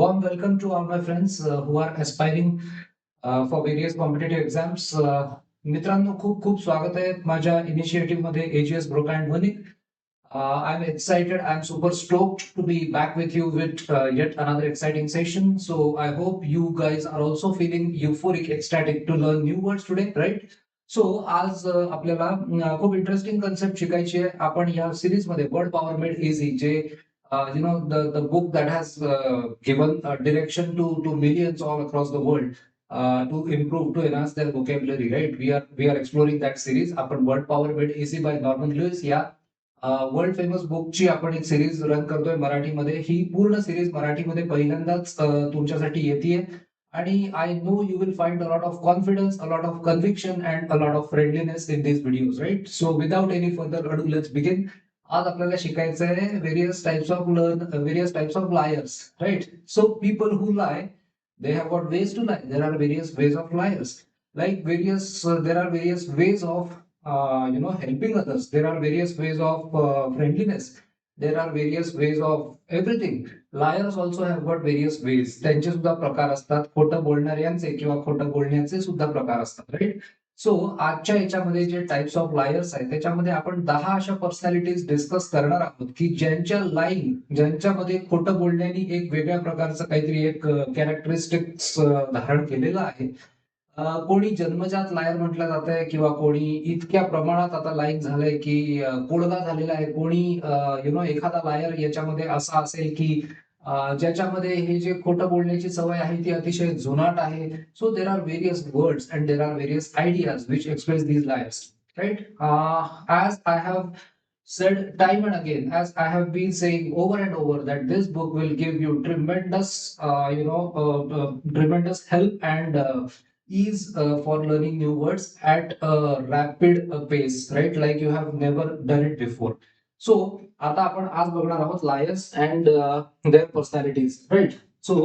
warm welcome to all my friends who are aspiring for various competitive exams. मित्रांनो खूप खूप स्वागत आहे माझ्या इनिशिएटिव्ह मध्ये AGS Broca and Money. I'm excited. I'm super stoked to be back with you with yet another exciting session. So I hope you guys are also feeling euphoric, ecstatic to learn new words today, right? So आज आपल्याला खूप interesting concept शिकायची आहे. आपण या series मध्ये word power made easy जे the book that has given direction to millions all across the world to improve, to enhance their vocabulary, right? We are exploring that series. आपण word power made easy by Norman Lewis या world famous बुकची आपण एक series run करतोय मराठीमध्ये. ही पूर्ण series मराठीमध्ये पहिल्यांदाच तुमच्यासाठी येते आणि I know you will find a lot of confidence, a lot of conviction and a lot of friendliness in this videos, right? So without any further ado let's begin. आज आपल्याला शिकायचं आहे various types of liars, right? So people who lie, they have got ways to lie. There are various ways of liars, like there are various ways of helping others. There are various ways of friendliness. There are various ways of everything. Liars also have got various ways. त्यांचे सुद्धा प्रकार असतात. खोटं बोलणाऱ्यांचे किंवा खोटं बोलण्याचे सुद्धा प्रकार असतात, राईट? सो आजच्या याच्यामध्ये जे टाइप्स ऑफ लायर्स आहेत त्याच्यामध्ये आपण 10 अशा पर्सनॅलिटीज डिस्कस करणार आहोत की ज्यांच्यामध्ये खोटं बोलण्याने एक वेगळ्या प्रकारचं काहीतरी एक कॅरेक्टरिस्टिक्स धारण केलेलं आहे. कोणी जन्मजात लायर म्हटलं जात आहे किंवा कोणी इतक्या प्रमाणात आता लाईक झालंय की कोडगा झालेला आहे. कोणी एखादा लायर याच्यामध्ये असा असेल की ज्याच्यामध्ये हे जे खोटं बोलण्याची सवय आहे ती अतिशय जुनाट आहे. So there are various words and there are various ideas which express these liars, right? As I have said time and again, as I have been saying over and over, that this book will give you tremendous, tremendous help and ease for learning new words at a rapid pace, right? Like you have never done it before. So आता आपण आज बघणार आहोत liars and their personalities, right? So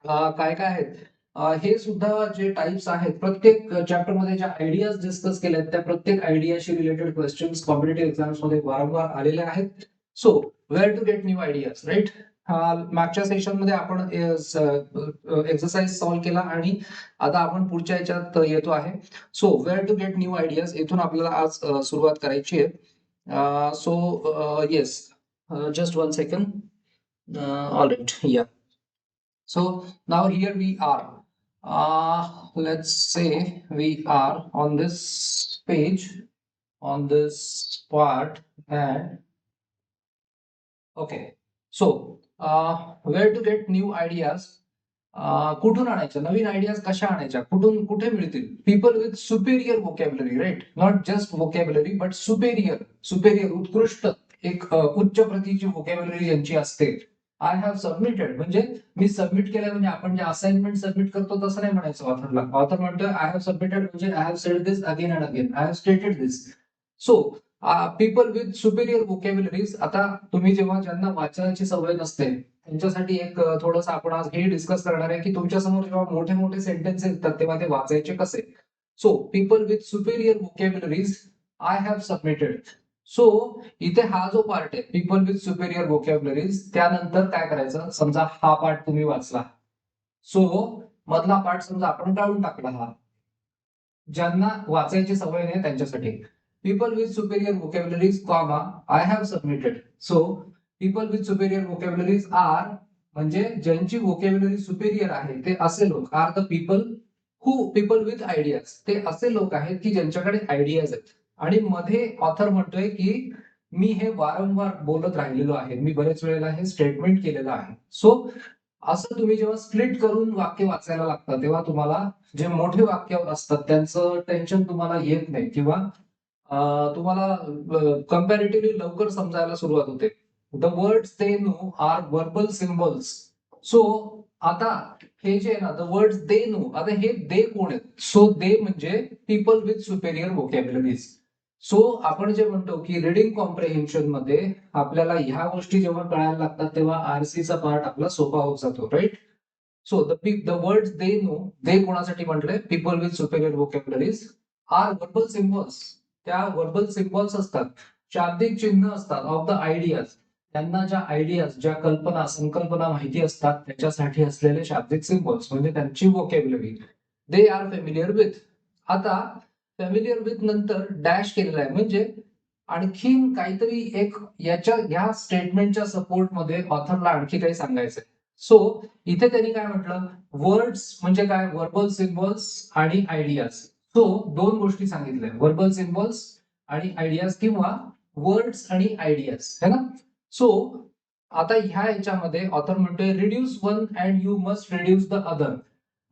काय काय आहेत हे सुद्धा जे टाइप्स आहेत, प्रत्येक चॅप्टर मध्ये ज्या आयडियाज डिस्कस केल्या त्या प्रत्येक आयडियाशी रिलेटेड क्वेश्चन्स कॉम्पिटेटिव्ह एक्झाम्स मध्ये वारंवार आलेले आहेत. So where to get new ideas, right? मागच्या सेशन मध्ये आपण एक्सरसाइज सॉल्व्ह केला आणि आता आपण पुढच्या याच्यात येतो आहे. So where to get new ideas इथून आपल्याला आज सुरुवात करायची आहे. Yes, just one second. All right, yeah. So now here we are. Let's say we are on this page, on this part, and okay. So where to get new ideas? कुठून आणायच्या नवीन ideas, कशा आणायच्या, कुठे मिळतील? People with superior vocabulary, right? Not just vocabulary but superior उत्कृष्ट, एक उच्च प्रतीची वोकॅब्युलरी ज्यांची असते. आय हॅव सबमिटेड म्हणजे मी सबमिट केलं, म्हणजे आपण जे असाइनमेंट सबमिट करतो तसं नाही म्हणायचं ऑथरला. ऑथर म्हणतोय आय हॅव सबमिटेड म्हणजे I have said this again and again, I have stated this. So people with superior vocabularies. आता तुम्ही जेव्हा ज्यांना वाचनाची सवय नसते त्यांच्यासाठी एक थोडस आपण आज हे डिस्कस करणार आहे की तुमच्या समोर जेव्हा मोठे मोठे सेंटेन्स येतात तेव्हा ते वाचायचे कसे. So people with superior vocabularies I have submitted. So इथे हा जो पार्ट आहे पीपल विथ सुपेरियर वोकॅब्युलरीज, त्यानंतर काय करायचं? समजा हा पार्ट तुम्ही वाचला, सो मधला पार्ट समजा आपण काढून टाकला. हा ज्यांना वाचायची सवय नाही त्यांच्यासाठी. People with superior vocabularies comma I have submitted. So people with superior vocabularies are म्हणजे ज्यांची वोकॅब्युलरी सुपेरियर आहे ते असे लोक. Are the people with ideas, ते असे लोक आहेत की ज्यांच्याकडे आयडियाज आहेत. आणि मध्ये ऑथर म्हणतोय की मी हे वारंवार बोलत राहिलेलो आहे, मी बरेच वेळेला हे स्टेटमेंट केलेलं आहे. सो असं तुम्ही जेव्हा स्प्लिट करून वाक्य वाचायला लागतं तेव्हा तुम्हाला जे मोठे वाक्य असतात त्यांचं टेन्शन तुम्हाला येत नाही किंवा तुम्हाला कम्पॅरेटिव्हली लवकर समजायला सुरुवात होते. The words they know are verbal symbols. So आता हे जे आहे ना, द वर्ड्स दे नो, आता हे दे कोण आहेत? सो दे म्हणजे पीपल विथ सुपेरियर वोकॅब्युलरीज. सो आपण जे म्हणतो की रिडिंग कॉम्प्रिहेन्शन मध्ये आपल्याला ह्या गोष्टी जेव्हा कळायला लागतात तेव्हा आरसीचा पार्ट आपला सोपा होत जातो, right? So the words they know, they कोणासाठी म्हटलंय? People with superior vocabularies are verbal symbols. त्या वर्बल सिम्बॉल्स असतात, शाब्दिक चिन्ह असतात ऑफ द आयडियाज. त्यांना ज्या आयडियाज, ज्या कल्पना, संकल्पना माहिती असतात त्याच्यासाठी असलेले शाब्दिक सिम्बॉल्स म्हणजे त्यांची vocabulary they are familiar with. आता फेमिलियर विथ नंतर डॅश केलेला आहे म्हणजे आणखीन काहीतरी एक ह्या स्टेटमेंटच्या सपोर्टमध्ये ऑथरला आणखी काही सांगायचंय. सो इथे त्यांनी काय म्हटलं, वर्ड्स म्हणजे काय, वर्बल सिम्बॉल्स आणि आयडियाज. सो दोन गोष्टी सांगितल्या, वर्बल सिम्बॉल्स आणि आयडियाज किंवा वर्ड्स आणि आयडियाज, है ना. सो आता ह्या याच्यामध्ये ऑथर म्हणतोय reduce one and you must reduce the other.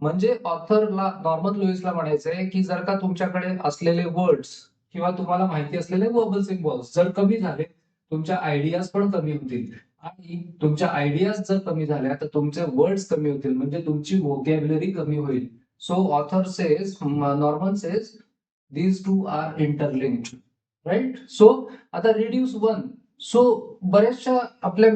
म्हणजे ऑथरला, नॉर्मन लुईसला म्हणायचंय की जर का तुमच्याकडे असलेले वर्ड्स किंवा तुम्हाला माहिती असलेले वर्बल सिम्बॉल्स जर कमी झाले, तुमच्या आयडियाज पण कमी होतील. आणि तुमच्या आयडियाज जर कमी झाल्या तर तुमचे वर्ड्स कमी होतील, म्हणजे तुमची व्होकॅब्युलरी कमी होईल. So author says, Norman says, these two are interlinked, right. So आता रिड्यूस वन. सो बऱ्याचशा आपल्या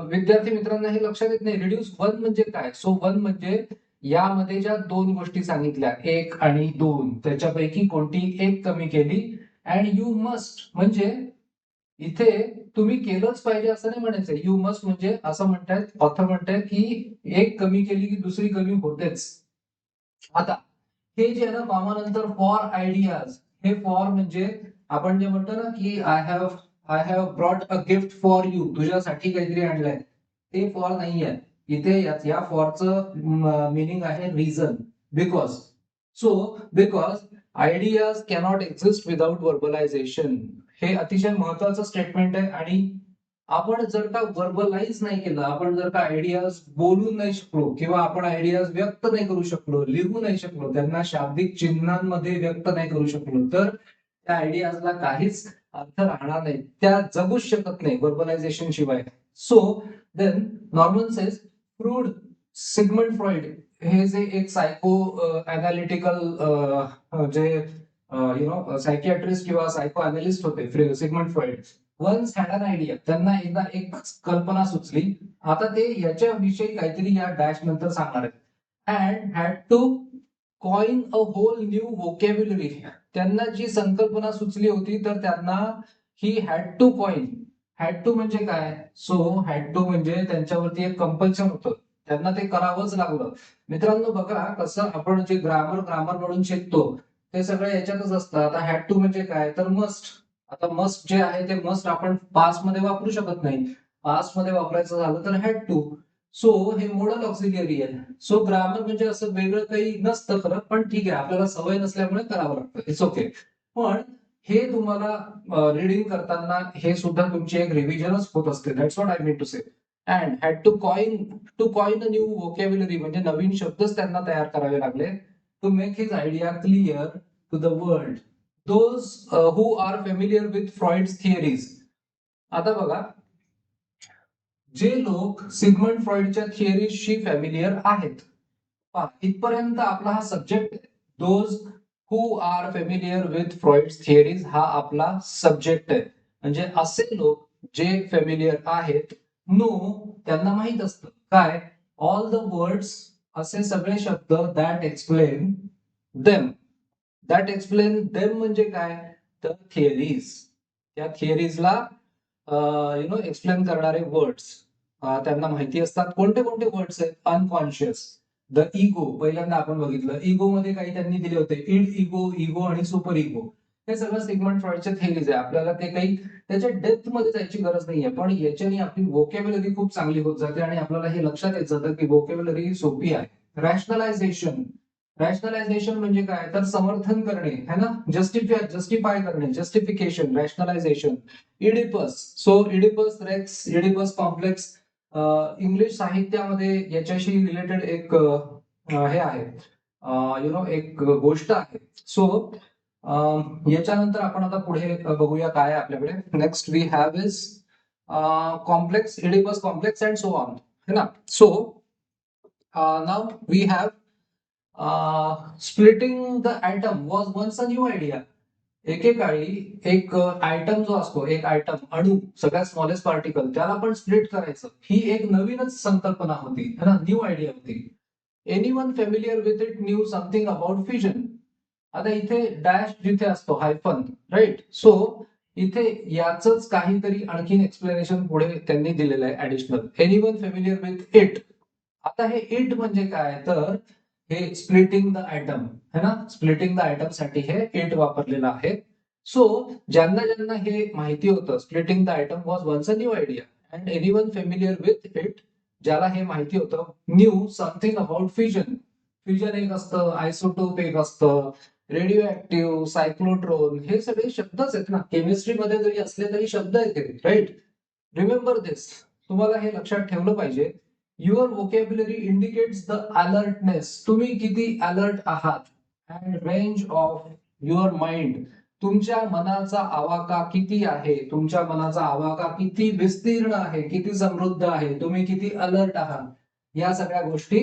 विद्यार्थी मित्रांना हे लक्षात येत नाही, रिड्यूस वन म्हणजे काय. सो वन म्हणजे यामध्ये ज्या दोन गोष्टी सांगितल्या, एक आणि दोन, त्याच्यापैकी कोणती एक कमी केली. अँड यू मस्ट म्हणजे इथे तुम्ही केलंच पाहिजे असं नाही म्हणायचं. यू मस्ट म्हणजे असं म्हणतायत, ऑथर म्हणतायत की एक कमी केली की दुसरी कमी होतेच. आता हे जे आहे ना, कॉमा नंतर फॉर आयडियाज, हे फॉर म्हणजे आपण जे म्हणतो ना की I have brought a gift for you, तुझ्यासाठी काहीतरी आणलंय, ते फॉर नाहीये इथे. या फॉरचं मिनिंग आहे reason, because. So because ideas cannot exist without verbalization. हे अतिशय महत्वाचं स्टेटमेंट आहे. आणि आपण जर का वर्बलाइज नाही केलं, आपण जर का आयडियाज बोलू नाही शकलो किंवा आपण आयडियाज व्यक्त नाही करू शकलो, लिहू नाही शकलो, त्यांना शाब्दिक चिन्हांमध्ये व्यक्त नाही करू शकलो, तर त्या आयडियाजला काहीच अर्थ राहणार नाही, त्या जगूच शकत नाही वर्बलायझेशन शिवाय. So then Norman says, Freud, Sigmund Freud हे जे एक सायको अनालिटिकल जे सायकियाट्रिस्ट किंवा सायको अनालिस्ट होते, Sigmund Freud, once had an idea, त्यांना एकदा एक कल्पना सुचली. आता ते याच्याविषयी काहीतरी या डॅश नंतर सांगणार आहेत. And had to coin a whole new vocabulary. त्यांना जी संकल्पना सुचली होती तर त्यांना ही had to coin. Had to म्हणजे काय. सो हॅड टू म्हणजे त्यांच्यावरती एक कंपल्शन होतं, त्यांना ते करावंच लागलं. मित्रांनो बघा कसं आपण जे ग्रामर ग्रामर म्हणून शिकतो ते सगळं याच्यातच असतं. आता हॅड टू म्हणजे काय तर मस्ट. आता मस्ट जे आहे ते मस्ट आपण पास्ट मध्ये वापरू शकत नाही. पास्ट मध्ये वापरायचं झालं तर हॅड टू. सो हे मोडल ऑक्झिलियरी आहे. सो ग्रामर म्हणजे असं वेगळं काही नसतं खरं, पण ठीक आहे, आपल्याला सवय नसल्यामुळे करावं लागतं, इट्स ओके. पण हे तुम्हाला रिडिंग करताना हे सुद्धा तुमची एक रिव्हिजनच होत असते. That's what I mean to say. And had to coin a new vocabulary म्हणजे नवीन शब्दच त्यांना तयार करावे लागले to make his idea clear to the world, those who are familiar with Freud's theories. आता बघा, जे लोक सिगमंड फ्रॉइडच्या थिअरीजशी फॅमिलियर आहेत, इथपर्यंत आपला हा सब्जेक्ट आहे. Those who are familiar with Freud's theories हा आपला सब्जेक्ट आहे. म्हणजे असे लोक जे फेमिलियर आहेत, नो त्यांना माहित असतं काय, ऑल द वर्ड्स असे सगळे शब्द that explain them. That explain them म्हणजे काय तर थिअरीज. त्या थिअरीजला एक्सप्लेन करणारे वर्ड्स त्यांना माहिती असतात. कोणते कोणते वर्ड्स आहेत, अनकॉन्शियस, द इगो, पहिल्यांदा आपण बघितलं. इगो मध्ये काही त्यांनी दिले होते, इड इगो, इगो आणि सुपर इगो. हे सगळं सिगमंड फ्रॉइडच्या थिअरीज आहे. आपल्याला ते काही त्याच्या डेप्थ मध्ये जायची गरज नाहीये, पण याच्याने आपली व्होकॅब्युलरी खूप चांगली होत जाते आणि आपल्याला हे लक्षात येत जातं की व्होकॅब्युलरी सोपी आहे. रॅशनलायझेशन. रॅशनलायझेशन म्हणजे काय तर समर्थन करणे, है ना, जस्टिफाय करणे, justification, rationalization. Oedipus, so Oedipus Rex, Oedipus complex, English साहित्यामध्ये याच्याशी रिलेटेड एक हे आहे, एक गोष्ट आहे. सो याच्यानंतर आपण आता पुढे बघूया काय आपल्याकडे. Next we have is complex, Oedipus complex and so on, है ना. So now we have splitting the atom was once a new idea. एकेकाळी एक आयटम जो असतो, एक आयटम, अणू, सगळ्यात स्मॉलेस्ट पार्टिकल, त्याला आपण स्प्लिट करायचं, ही एक नवीनच संकल्पना होती, है ना, न्यू आयडिया होती. Anyone familiar with it new something about fusion. आता इथे डॅश जिथे असतो, हायफन, राईट. सो इथे याचंच काहीतरी आणखीन एक्सप्लेनेशन पुढे त्यांनी दिलेलं आहे additional. Anyone familiar with it. आता हे इट म्हणजे काय, तर हे स्प्लिटिंग द ऍटम है ना, स्प्लिटिंग द ऍटम साठी हे इट वापरलेलं आहे. सो ज्यांना ज्यांना हे माहिती होतं, splitting the atom was once a new idea and anyone familiar with it, ज्याला हे माहिती होतं, new something about fusion. Fusion एक असतं, आयसोटोप एक असतं, रेडिओ ऍक्टिव्ह, सायक्लोट्रॉन, हे सगळे शब्दच आहेत ना, केमिस्ट्रीमध्ये जरी असले तरी शब्द आहेत ते, राईट. रिमेंबर दिस, तुम्हाला हे लक्षात ठेवलं पाहिजे. Your vocabulary indicates the alertness, तुम्ही किती अलर्ट आहात, and range of your mind, तुमच्या मनाचा आवाका किती आहे, तुमच्या मनाचा आवाका किती विस्तीर्ण आहे, किती समृद्ध आहे, तुम्ही किती अलर्ट आहात, या सगळ्या गोष्टी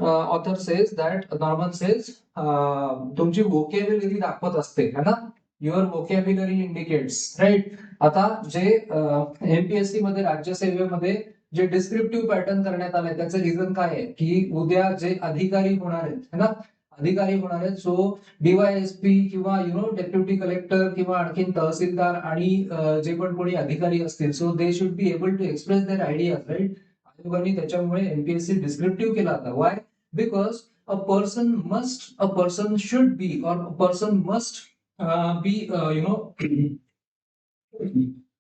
author says that, Norman says, तुमची व्होकॅब्युलरी दाखवत असते है ना. Your vocabulary indicates, right. आता जे एमपीएससी मध्ये, राज्यसेवेमध्ये जे डिस्क्रिप्टिव्ह पॅटर्न करण्यात आलंय, त्याचं रिझन काय आहे, की उद्या जे अधिकारी होणार आहेत है ना, अधिकारी होणार आहेत, सो डीवायएसपी किंवा डेप्युटी कलेक्टर किंवा आणखीन तहसीलदार आणि जे पण कोणी अधिकारी असतील, so they should be able to express their ideas, right. आयोगाने त्याच्यामुळे एमपीएससी डिस्क्रिप्टिव्ह केला होता. Why? Because a person should be, or a person must be,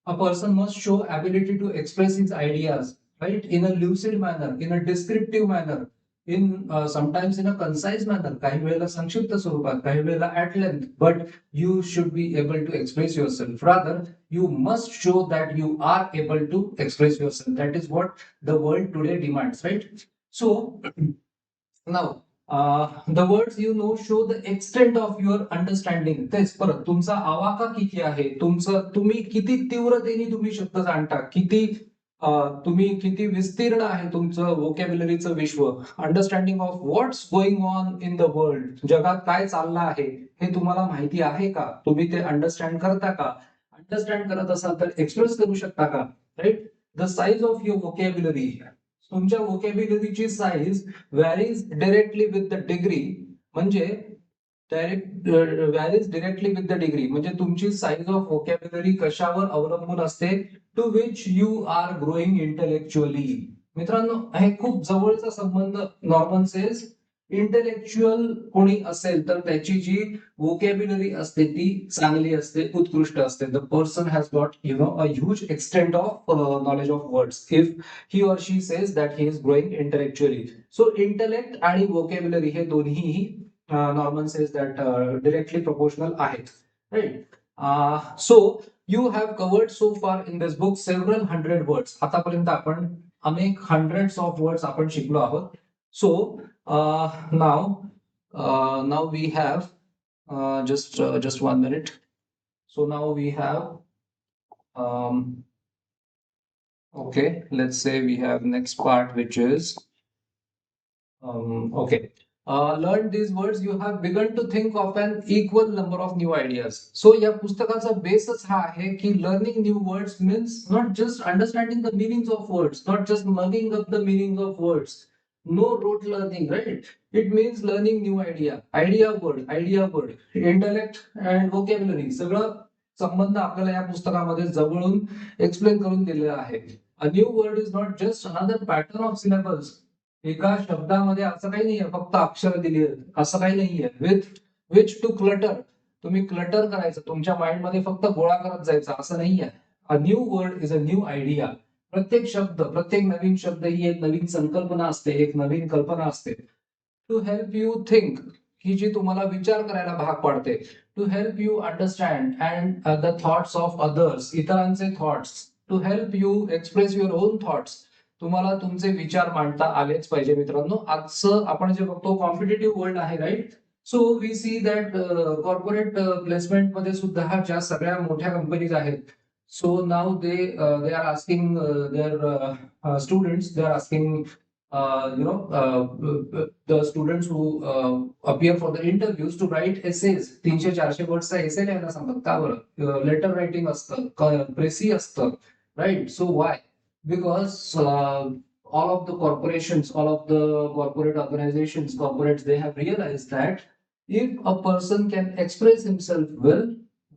a person must show ability to express his ideas, right, in a lucid manner, in a descriptive manner, in sometimes in a concise manner, काही वेळेला संक्षिप्त स्वरूपात, काही वेळेला at length, but you should be able to express yourself. Rather, you must show that you are able to express yourself. That is what the world today demands, right? So now, the words show the extent of your understanding. तेच परत, तुमचा आवाका किती आहे, तुम्ही किती तीव्रतेने तुम्ही शब्द जाणता, किती तुम्ही किती विस्तीर्ण आहे तुमचं व्होकॅब्युलरीचं विश्व. Understanding of what's going on in the world, जगात काय चाललं आहे हे तुम्हाला माहिती आहे का, तुम्ही ते अंडरस्टँड करता का, अंडरस्टँड करत असाल तर एक्सप्रेस करू शकता का, right. The size of your vocabulary, तुमच्या व्होकॅब्युलरीची size varies directly with the degree, म्हणजे varies directly with the degree, म्हणजे तुमची साईज ऑफ व्होकॅब्युलरी कशावर अवलंबून असते, to which you are growing intellectually. मित्रांनो, हे खूप जवळचा संबंध. नॉर्मन सेज, इंटेलेक्च्युअल कोणी असेल तर त्याची जी व्होकॅब्युलरी असते ती चांगली असते, उत्कृष्ट असते. The person has got a huge extent of knowledge of words if he or she says that he is growing intellectually. So intellect आणि vocabulary हे दोन्हीही Norman says that directly proportional आहेत, right? So you have covered so far in this book several hundred words. आतापर्यंत आपण अनेक hundreds of words आपण शिकलो आहोत. So now we have just 1 minute. So now we have okay, let's say we have next part, which is okay. Learn these words, you have begun to think of an equal number of new ideas. So या पुस्तकाचा बेसच हा आहे की learning new words means not just understanding the meanings of words, not just mugging up the meanings of words. No rote learning, right? It means learning new idea word, intellect and vocabulary. सगळं संबंध आपल्याला या पुस्तकामध्ये जवळून explain करून दिलेला आहे. A new word is not just another pattern of syllables. एका शब्दामध्ये असं काही नाहीये फक्त अक्षर दिली आहेत, असं काही नाहीये. विथ विच टू क्लटर, तुम्ही क्लटर करायचं, तुमच्या माइंड मध्ये फक्त गोळा करत जायचं, असं नाहीये. A new word is a new idea. प्रत्येक शब्द, प्रत्येक नवीन शब्द ही एक नवीन संकल्पना असते, एक नवीन कल्पना असते. टू हेल्प यू थिंक, ही जी तुम्हाला विचार करायला भाग पाडते. To help you understand and the thoughts of others, इतरांचे thoughts. To help you express your own thoughts, तुम्हाला तुमचे विचार मांडता आलेच पाहिजे. मित्रांनो, आजचं आपण जे बघतो कॉम्पिटेटिव्ह वर्ल्ड आहे, right. So we see that corporate placement मध्ये सुद्धा ज्या सगळ्या मोठ्या कंपनीज आहेत, so now they are asking their students, they are asking the students who appear for the interviews to write essays. 300-400 वर्डचा एसे लिहायला सांगतात. का बरं? लेटर रायटिंग असतं, प्रेसी असतं, right. So why? Because all of the corporations, all of the corporate organizations, corporates, they have realized that if a person can express himself well,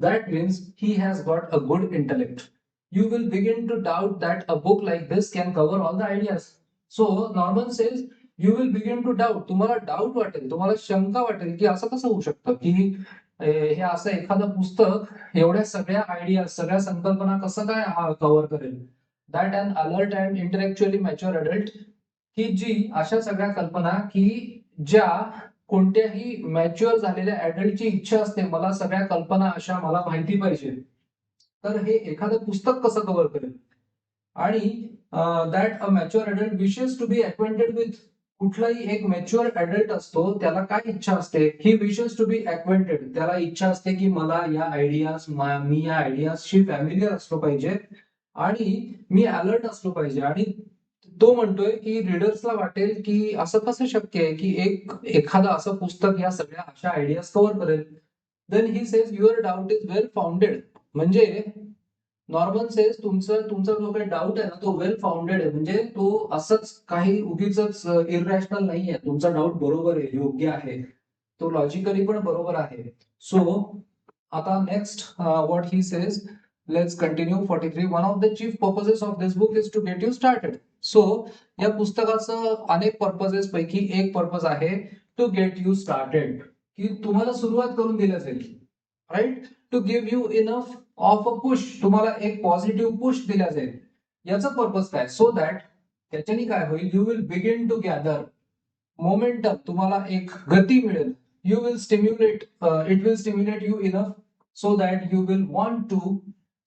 That means he has got a good intellect. You will begin to doubt that a book like this can cover all the ideas. So Norman says you will begin to doubt. तुम्हाला doubt वाटेल, तुम्हाला शंका वाटेल की असं कसं होऊ शकतं की हे असं एखादं पुस्तक एवढ्या सगळ्या आयडिया, सगळ्या संकल्पना कसं काय कव्हर करेल. That an alert and intellectually mature adult, की जी अशा सगळ्या कल्पना की ज्या कोणत्याही मॅच्युअर झालेल्या ऍडल्टची इच्छा असते, मला सगळ्या कल्पना अशा मला माहिती पाहिजे, तर हे एखादं पुस्तक कसं कव्हर करेल. आणि that a mature adult wishes to be acquainted with, कुठलाही एक मॅच्युअर अडल्ट असतो त्याला काय इच्छा असते, ही विशेस टू बी अक्वेंटेड, त्याला इच्छा असते की मला या आयडियाज, मी या आयडियाजशी फॅमिलियर असलो पाहिजे आणि मी अलर्ट असलो पाहिजे. आणि तो म्हणतोय की रीडर्सला वाटेल की असं कसं शक्य आहे की एखादं असं पुस्तक या सगळ्या अशा आयडियाज कव्हर करेल. Then he says your doubt is well founded. म्हणजे नॉर्मन सेज तुमचा जो काही डाऊट आहे ना तो वेल फाउंडेड आहे, म्हणजे तो असंच काही उगीच इररॅशनल नाही आहे. तुमचा डाऊट बरोबर आहे, योग्य आहे, तो लॉजिकली पण बरोबर आहे. सो आता next what he says, let's continue 43. One of the chief purposes of this book is to get you started. So या पुस्तकाचं अनेक पर्पजेस पैकी एक पर्पज आहे टू गेट यू स्टार्टेड, की तुम्हाला सुरुवात करून दिल्या जाईल, right. To give you enough of a push, तुम्हाला एक पॉझिटिव्ह पुश दिला जाईल. याचा पर्पज काय, सो दॅट त्याच्याने काय होईल, you will begin to gather momentum, तुम्हाला एक गती मिळेल. You will stimulate, it will stimulate you enough so that you will want to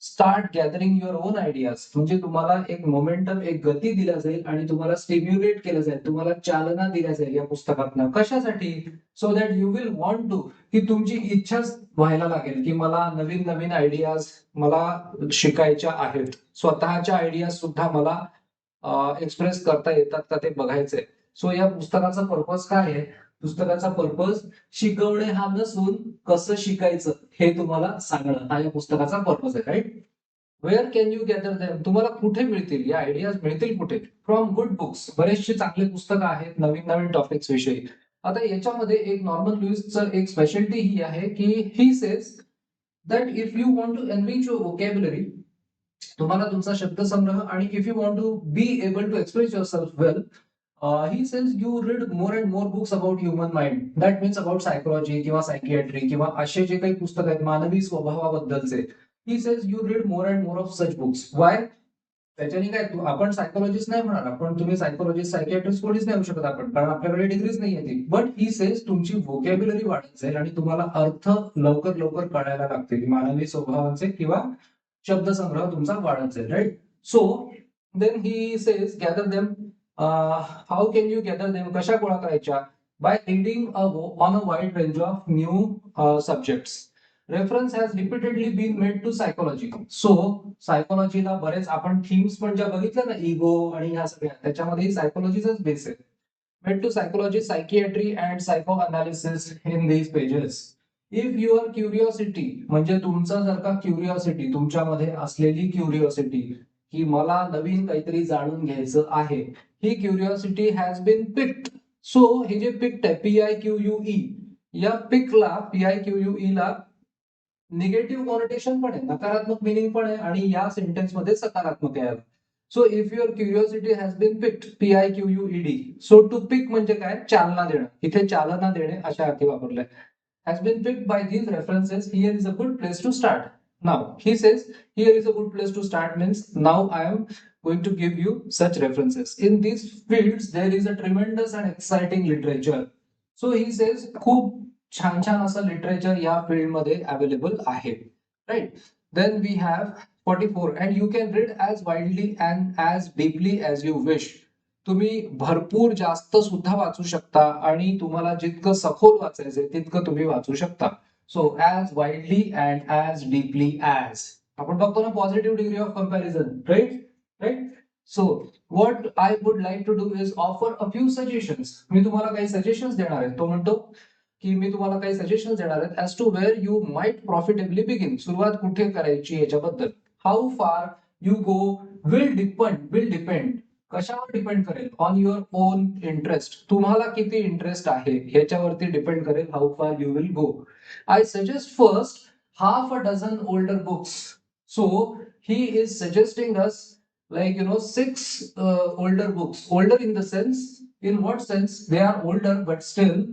start gathering your own ideas. म्हणजे तुम्हाला एक मोमेंटम, एक गती दिला जाईल आणि तुम्हाला स्टिम्युलेट केलं जाईल, तुम्हाला चालना दिल्या जाईल या पुस्तकातनं. कशासाठी, so that you will want to, की तुमची इच्छाच व्हायला लागेल की मला नवीन नवीन आयडियाज मला शिकायच्या आहेत, स्वतःच्या आयडियाज सुद्धा मला एक्सप्रेस करता येतात का ते बघायचंय. सो या पुस्तकाचा पर्पज काय आहे, पुस्तकाचा पर्पज शिकवणे हा नसून कसं शिकायचं हे तुम्हाला सांगणं, हा या पुस्तकाचा पर्पज आहे, right. Where can you gather them, तुम्हाला कुठे मिळतील या आयडियाज, मिळतील कुठे, फ्रॉम गुड बुक्स, बरेचसे चांगले पुस्तकं आहेत नवीन नवीन टॉपिक्स विषयी. आता याच्यामध्ये एक नॉर्मन लुईसचं एक स्पेशालिटी ही आहे की he says that if you want to enrich your vocabulary, तुम्हाला तुमचा शब्दसंग्रह, आणि if you want to be able to express yourself well, he says you read more and more books about human mind, that means about psychology किंवा psychiatry किंवा असे जे काही पुस्तक आहेत मानवी स्वभावाबद्दलचे. He says you read more and more of such books. Why, त्याच्याने काय, आपण सायकोलॉजिस्ट नाही होणार, आपण तुम्ही सायकोलॉजिस्ट सायकियाट्रिस्ट कोणीच नाही होऊ शकत आपण, कारण आपल्याकडे डिग्रीच नाही येते. बट ही सेज तुमची व्होकॅब्युलरी वाढत जाईल आणि तुम्हाला अर्थ लवकर लवकर कळायला लागतील मानवी स्वभावाचे, किंवा शब्दसंग्रह तुमचा वाढत जाईल, right. So then he says gather them. How can you gather them, कशा गोळा करायच्या, by reading on a wide range of new subjects. Reference has repeatedly been made to psychology. So सायकोलॉजीला बरेच आपण थीम्स पण ज्या बघितल्या ना, इगो आणि ह्या सगळ्या, त्याच्यामध्ये सायकोलॉजीचाच बेस आहे. Made to psychology, psychiatry and psycho analysis in these pages. If your curiosity, म्हणजे तुमचं जर का क्युरिओसिटी, तुमच्यामध्ये असलेली क्युरिओसिटी की मला नवीन काहीतरी जाणून घ्यायचं आहे, ही curiosity has been piqued. So हे जे पिक्ड आहे, PIQUE, या पिकला, PIQUE ला निगेटिव्ह कॉनोटेशन पण आहे, नकारात्मक मिनिंग पण आहे, आणि या सेंटेन्स मध्ये सकारात्मक आहे. So if your curiosity has been piqued, PIQUED. So to pique म्हणजे काय, चालना देणं, इथे चालना देणे अशा अर्थी वापरलंय. Has been piqued by these references, here is a good place to start. Now he says here is a good place to start means now I am going to give you such references. In these fields there is a tremendous and exciting literature. So he says खूप छान छान असं literature या field मध्ये available आहे, right. Then we have 44, and you can read as widely and as deeply as you wish. तुम्ही भरपूर जास्त सुद्धा वाचू शकता, आणि तुम्हाला जितकं सखोल वाचायचंय तितकं तुम्ही वाचू शकता. So as widely and as deeply as, आपण बघतो ना positive degree of comparison, right, right. So what I would like to do is offer a few suggestions. मी तुम्हाला काही सजेशन्स देणार आहे. तो म्हणतो की मी तुम्हाला काही सजेशन्स देणार आहेत as to where you might profitably begin, सुरुवात कुठे करायची याच्याबद्दल. How far you go will depend, कशावर डिपेंड करेल, ऑन युअर ओन इंटरेस्ट, तुम्हाला किती इंटरेस्ट आहे ह्याच्यावरती डिपेंड करेल how far you will go. I suggest first half a dozen older books. So he is suggesting us, like, six older books. Older in the sense, in what sense? They are older but still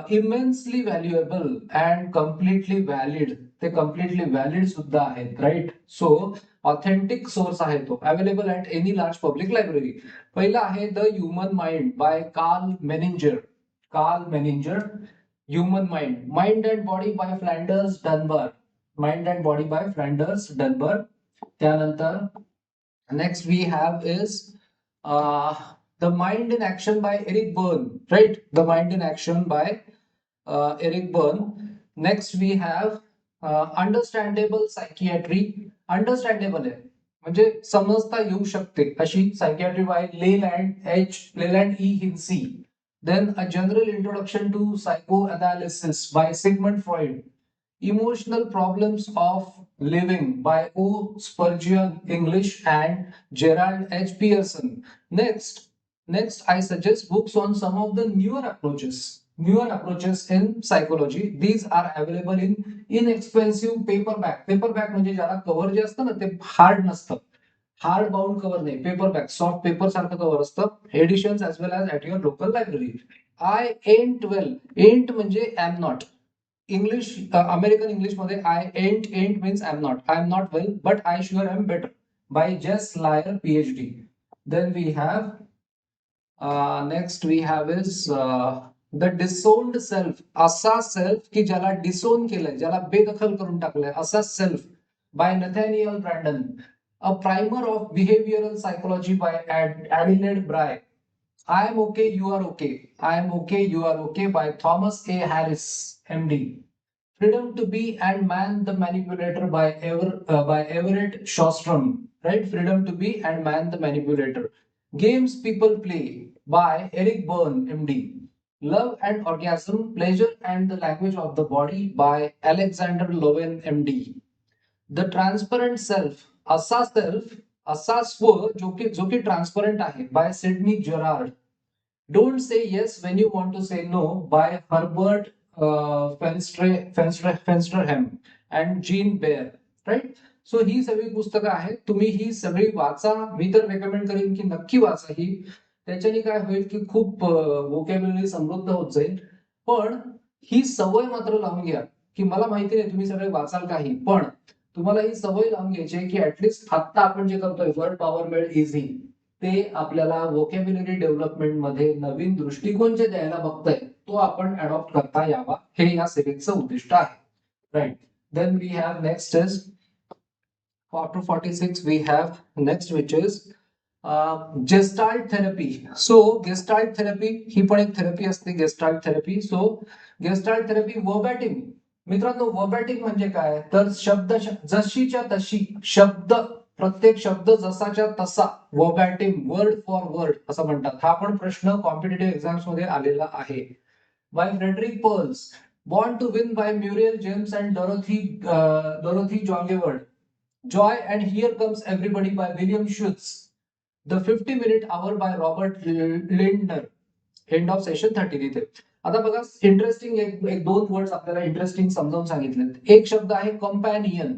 immensely valuable and completely valid. ते completely valid सुद्धा आहेत, right? So authentic source आहे तो, available at any large public library. पहिला आहे the human mind by Karl Menninger. Human mind. Mind and body by Flanders Dunbar. त्यानंतर next we have is the mind in action by Eric Berne, right? The mind in action by Eric Berne. Next we have understandable psychiatry. Understandable आहे म्हणजे समजता येऊ शकते अशी psychiatry by Leland E Hinsie. Then a general introduction to psychoanalysis by Sigmund Freud. Emotional problems of living by O. Spurgeon English and Gerald H. Pearson. Next, I suggest books on some of the newer approaches in psychology. These are available in inexpensive paperback. Paperback म्हणजे ज्याला cover जे असतं ना ते hard नसतं, hard bound cover नाही, paperback soft paper सारखं cover असतं. Editions as well as at your local library. I ain't well. Ain't म्हणजे am not. English, American English मध्ये I ain't means I am not well but I sure am better by Jess Lair PhD. Then we have next we have is the disowned self. असा self की ज्याला disown केलंय, ज्याला बेदखल करून टाकलंय, असा self by Nathaniel Brandon. A primer of behavioral psychology by Adelaide Bry. I am okay, you are okay. I am okay, you are okay by Thomas A. Harris, MD. Freedom to be and Man the Manipulator by Everett Shostrom. Right? Freedom to be and Man the Manipulator. Games People Play by Eric Berne, MD. Love and Orgasm, Pleasure and the Language of the Body by Alexander Lowen, MD. The transparent self. असा स्व जो की transparent आहे by Sidney Jourard. Don't say yes when you want to say no by Herbert Fensterheim and Jean Baer. Right? So ही सगळी पुस्तकं आहेत, तुम्ही ही सगळी वाचा. मी तर रेकमेंड करेन की नक्की वाचा ही. त्याच्याने काय होईल की खूप वोकॅब्युलरी समृद्ध होत जाईल. पण ही सवय मात्र लावून घ्या की मला माहिती नाही तुम्ही सगळे वाचाल काही, पण तुम्हाला ही सवय लावून घ्यायची आहे की ऍटलिस्ट आता आपण जे करतोय वर्ड पॉवर मेड इझी, ते आपल्याला वोकॅब्युलरी डेव्हलपमेंट मध्ये नवीन दृष्टिकोन जे द्यायला बघतोय तो आपण अडॉप्ट करता यावा, हे या सिरीजचं उद्दिष्ट आहे. Right? Then we have next is after 46 we have next which is gestalt therapy. So gestalt therapy ही पण एक थेरपी असते, gestalt therapy. So gestalt therapy verbatim. मित्रांनो, वर्बॅटिम म्हणजे काय? तर शब्द जशीच्या तशी, शब्द प्रत्येक शब्द जसाच्या तसा, वर्बॅटिम, वर्ड फॉर वर्ड असं म्हणतात. हा पण प्रश्न कॉम्पिटिटिव्ह एक्झाम्स मध्ये आलेला आहे. By Frederick Perls. Born to win by Muriel James and Dorothy Jongeward. Joy and here comes everybody by William Schutz. The 50-minute hour by Robert Lindner. End of session 13 इथे. आता बघा, interesting एक दोन words आपल्याला interesting समजावून सांगितलेत. एक शब्द आहे companion.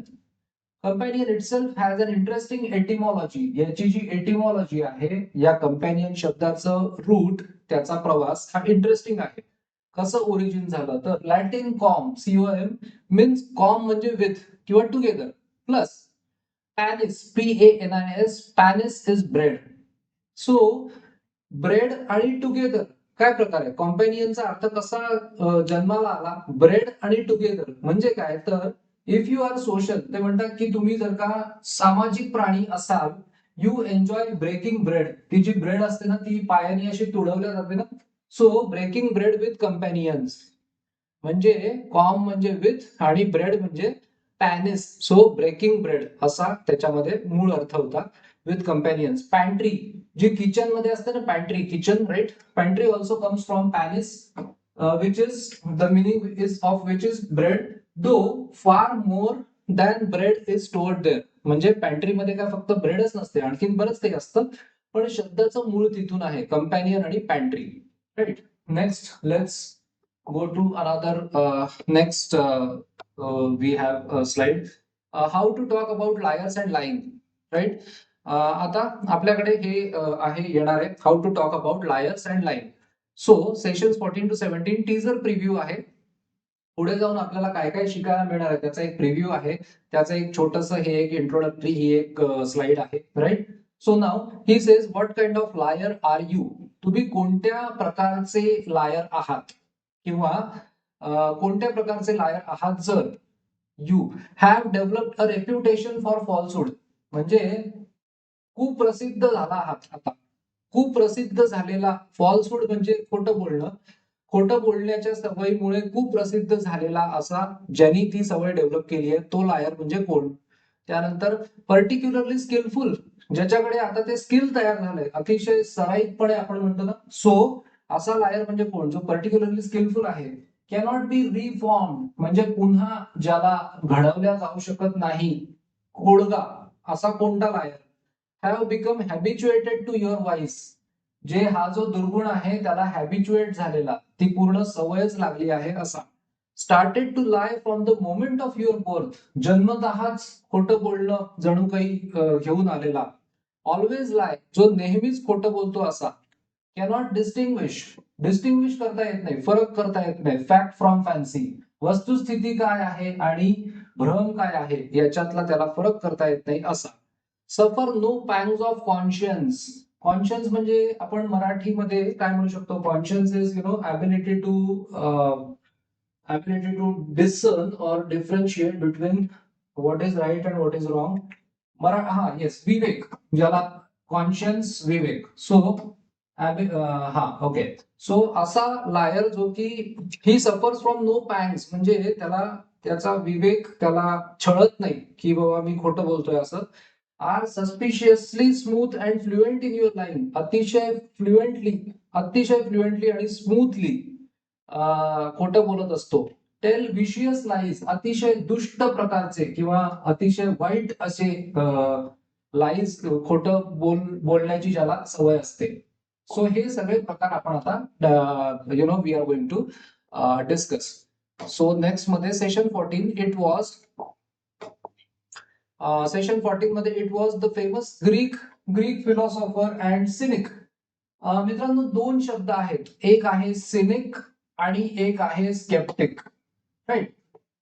Companion itself has an interesting etymology. याची जी एटिमॉलॉजी आहे, या कंपॅनियन शब्दाचं रूट, त्याचा प्रवास हा इंटरेस्टिंग आहे. कसं ओरिजिन झालं तर Latin com, COM means com म्हणजे विथ किंवा together, plus panis, PANIS, panis is bread. So bread आणि टुगेदर काय प्रकार आहे? कॉम्पॅनियनचा अर्थ कसा जन्माला आला? ब्रेड आणि टुगेदर म्हणजे काय? तर इफ यू आर सोशल, ते म्हणतात की तुम्ही जर का सामाजिक प्राणी असाल, यू एन्जॉय ब्रेकिंग ब्रेड. ती जी ब्रेड असते ना, ती पायाने अशी तुडवल्या जाते ना. सो ब्रेकिंग ब्रेड विथ कंपॅनियन्स म्हणजे कॉम म्हणजे विथ आणि ब्रेड म्हणजे पॅनिस. सो ब्रेकिंग ब्रेड असा त्याच्यामध्ये मूळ अर्थ होता. With companions. पॅन्ट्री जी किचन मध्ये असते ना, pantry kitchen, right? Pantry also comes from panis, which is the meaning is of which is bread, though far more than bread is stored there. म्हणजे पॅन्ट्री मध्ये काय फक्त ब्रेडच नसते, आणखीन बरंच काही असतं, पण शब्दाचं मूळ तिथून आहे, कंपॅनियन आणि pantry. Right? Next let's go to another next we have a slide. How to talk about liars and lying, right? आता आपल्याकडे हे आहे येणार आहे how to talk about liars and lying. So session 14 to 17 teaser preview आहे. पुढे जाऊन आपल्याला काय काय शिकायला मिळणार आहे त्याचा एक प्रिव्ह्यू आहे. त्याचं एक छोटंसं हे एक इंट्रोडक्टरी ही एक स्लाइड आहे, right? So now he says what kind of liar are you. तुम्ही कोणत्या प्रकारचे लायर आहात किंवा कोणत्या प्रकारचे लायर आहात जर you have developed a reputation for falsehood. म्हणजे खूप प्रसिद्ध झाला आहात आता, खूप प्रसिद्ध झालेला. फॉल्सहुड म्हणजे खोटं बोलणं. खोटं बोलण्याच्या सवयीमुळे खूप प्रसिद्ध झालेला असा ज्यांनी ती सवय डेव्हलप केली आहे तो लायर म्हणजे कोण. त्यानंतर पर्टिक्युलरली स्किलफुल, ज्याच्याकडे आता ते स्किल तयार झालंय अतिशय सराईतपणे आपण म्हणतो ना, सो असा लायर म्हणजे कोण जो पर्टिक्युलरली स्किलफुल आहे. कॅनॉट बी रिफॉर्म म्हणजे पुन्हा ज्याला घडवल्या जाऊ शकत नाही, खोडगा, असा कोणता liar. Have become habituated to your vice, जे हा जो दुर्गुण आहे त्याला हॅबिच्युएट झालेला, ती पूर्ण सवयच लागली आहे असा. Started to lie from the moment of your birth, जन्मतःच खोटं बोलणं जणू काही घेऊन आलेला. ऑलवेज लाय, जो नेहमीच खोटं बोलतो असा. कॅनॉट डिस्टिंग्विश, डिस्टिंग्विश करता येत नाही, फरक करता येत नाही. फॅक्ट फ्रॉम फॅन्सी, वस्तुस्थिती काय आहे आणि भ्रम काय आहे याच्यातला त्याला फरक करता येत नाही असा. सफर नो पॅंग्स ऑफ कॉन्शियन्स. कॉन्शियन्स म्हणजे आपण मराठीमध्ये काय म्हणू शकतो. Conscience is ability to discern or differentiate between what is right and what is wrong. हा येस, विवेक, ज्याला कॉन्शियन्स, विवेक. सो हा ओके. सो असा लायर जो की ही सफर्स फ्रॉम नो पॅंग्स, म्हणजे त्याला त्याचा विवेक त्याला छळत नाही की बाबा मी खोटं बोलतोय असं. Are suspiciously smooth and fluent in your line, अतिशय फ्लुएंटली आणि स्मूथली खोटं बोलत असतो. टेल विशियस लाईज, अतिशय दुष्ट प्रकारचे किंवा अतिशय वाईट असे लाईज, खोटं बोलण्याची ज्याला सवय असते. सो हे सगळे प्रकार आपण आता we are going to discuss. So next मध्ये सेशन 14 इट वॉज सेशन 14 मध्ये it was the famous Greek philosopher and cynic. मित्रांनो दोन शब्द आहेत, एक आहे सिनिक आणि एक आहे स्केप्टिक, राईट?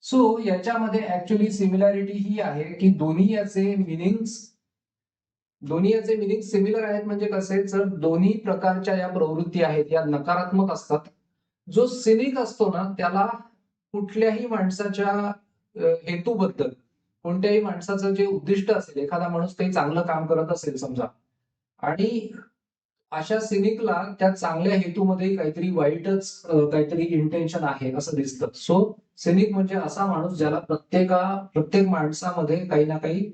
सो याच्यामध्ये ऍक्च्युली सिमिलॅरिटी ही आहे की दोन्ही याचे मिनिंग सिमिलर आहेत. म्हणजे कसे, जर दोन्ही प्रकारच्या या प्रवृत्ती आहेत या नकारात्मक असतात. जो सिनिक असतो ना त्याला कुठल्याही माणसाच्या हेतूबद्दल, कोणत्याही माणसाचं जे उद्दिष्ट असेल, एखादा माणूस काही चांगलं काम करत असेल समजा, आणि अशा सिनिकला त्या चांगल्या हेतूमध्ये काहीतरी वाईटच काहीतरी इंटेन्शन आहे असं दिसतं. सो सिनिक म्हणजे असा माणूस ज्याला प्रत्येक माणसामध्ये काही ना काही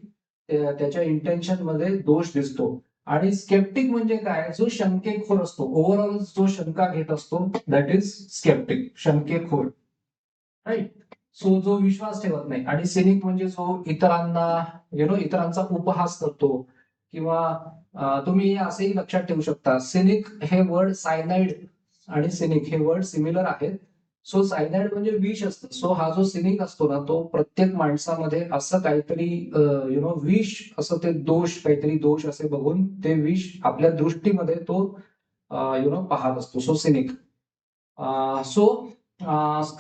त्याच्या इंटेन्शन मध्ये दोष दिसतो. आणि स्केप्टिक म्हणजे काय, जो शंकेखोर असतो, ओव्हरऑल जो शंका घेत असतो, दॅट इज स्केप्टिक, शंकेखोर, राईट? सो जो विश्वास ठेवत नाही. आणि सिनिक म्हणजे जो इतरांचा उपहास करतो. किंवा तुम्ही असंही लक्षात ठेवू शकता, सिनिक हे वर्ड, सायनाइड आणि सिनिक हे वर्ड सिमिलर आहेत. सो सायनाइड म्हणजे विष असतं. सो हा जो सिनिक असतो ना तो प्रत्येक माणसामध्ये असं काहीतरी विष, असं ते दोष, काहीतरी दोष असे बघून ते विष आपल्या दृष्टीमध्ये तो पाहत असतो. So scenic. सो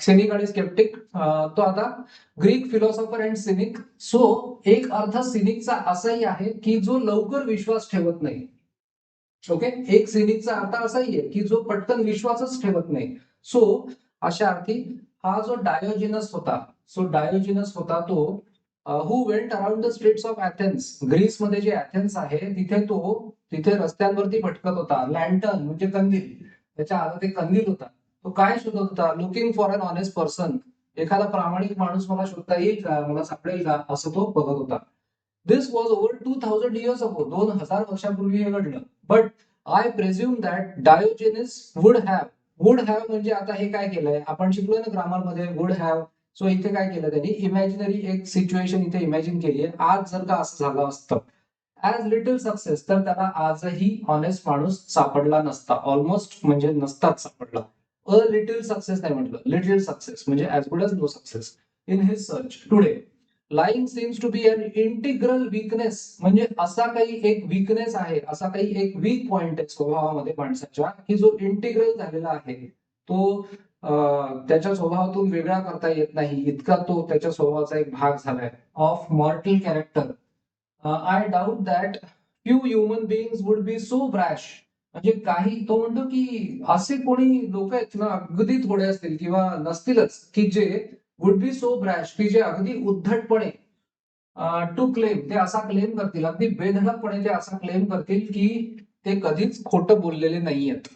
सिनिक आणि स्केप्टिक. तो आता Greek philosopher and scenic. So एक अर्थ सिनिकचा असाही आहे की जो लवकर विश्वास ठेवत नाही. ओके, एक सिनिकचा अर्थ असाही आहे की जो पटकन विश्वासच ठेवत नाही. सो अशा अर्थी हा जो डायोजिनस होता, तो who went around the streets of Athens. ग्रीसमध्ये जे एथेन्स आहे तिथे रस्त्यांवरती भटकत होता. लँटर्न म्हणजे कंदील, त्याच्या हातात एक कंदील होता. तो काय शोधत होता, looking for an honest person. एखादा प्रामाणिक माणूस मला शोधता येईल का, मला सापडेल का, असं तो बघत होता. This was over 2000 years ago, 2000 वर्षापूर्वी हे घडलं. But I presume that Diogenes would have म्हणजे आता हे काय केलंय आपण शिकलोय ना ग्रामरमध्ये, वुड हॅव. सो इथे काय केलं त्यांनी, इमॅजिनरी एक सिच्युएशन इथे इमॅजिन केली आहे. आज जर का असं झालं असतं, ऍज लिटल सक्सेस, तर त्याला आजही ऑनेस्ट माणूस सापडला नसता. ऑलमोस्ट म्हणजे नसताच सापडला. अ लिटिल सक्सेस नाही म्हटलं, लिटिल सक्सेस म्हणजे as good as no success in his search today. Lying seems to be an integral weakness, म्हणजे असा काही एक वीकनेस आहे, असा काही एक वीक पॉइंट आहे स्वभावामध्ये माणसाच्या, की जो इंटिग्रल झालेला आहे, तो त्याच्या स्वभावातून वेगळा करता येत नाही इतका तो त्याच्या स्वभावाचा एक भाग झालाय. Of mortal character, I doubt that few human beings would be so brash. म्हणजे काही तो म्हणतो की असे कोणी लोक आहेत ना, अगदी थोडे असतील किंवा नसतीलच, की जे वुड बी सो ब्रॅश, की जे अगदी उद्धटपणे टू क्लेम, ते असा क्लेम करतील, अगदी बेधडकपणे ते असा क्लेम करतील की ते कधीच खोटं बोललेले नाहीयेत,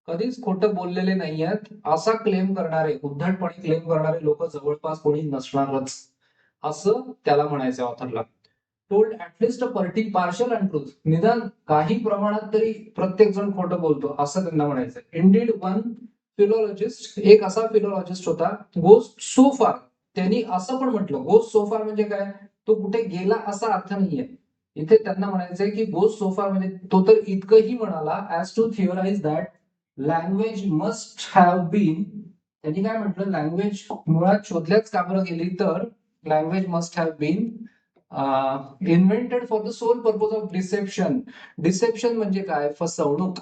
कधीच खोटं बोललेले नाहीयेत, असा क्लेम करणारे, उद्धटपणे क्लेम करणारे लोक जवळपास कोणी नसणारच, असं त्याला म्हणायचं ऑथरला. Told at least a partial and truth, निदान काही प्रमाणात तरी प्रत्येक जण खोटं बोलतो असं त्यांना म्हणायचं. इंडीड वन फिलॉलॉजिस्ट, एक असा फिलॉलॉजिस्ट होता, गोज सो फार, त्यांनी असं पण म्हटलं, गोज सो फार म्हणजे काय, तो कुठे गेला असा अर्थ नाहीये इथे. त्यांना म्हणायचंय की गोज सो फार म्हणजे तो तर इतकंही म्हणाला, as to theorize that language must have been, त्यांनी काय म्हटलं, लँग्वेज मुळात शोधल्याच का बरं गेली तर, language must have been invented for the sole purpose of deception. Deception म्हणजे काय, फसवणूक.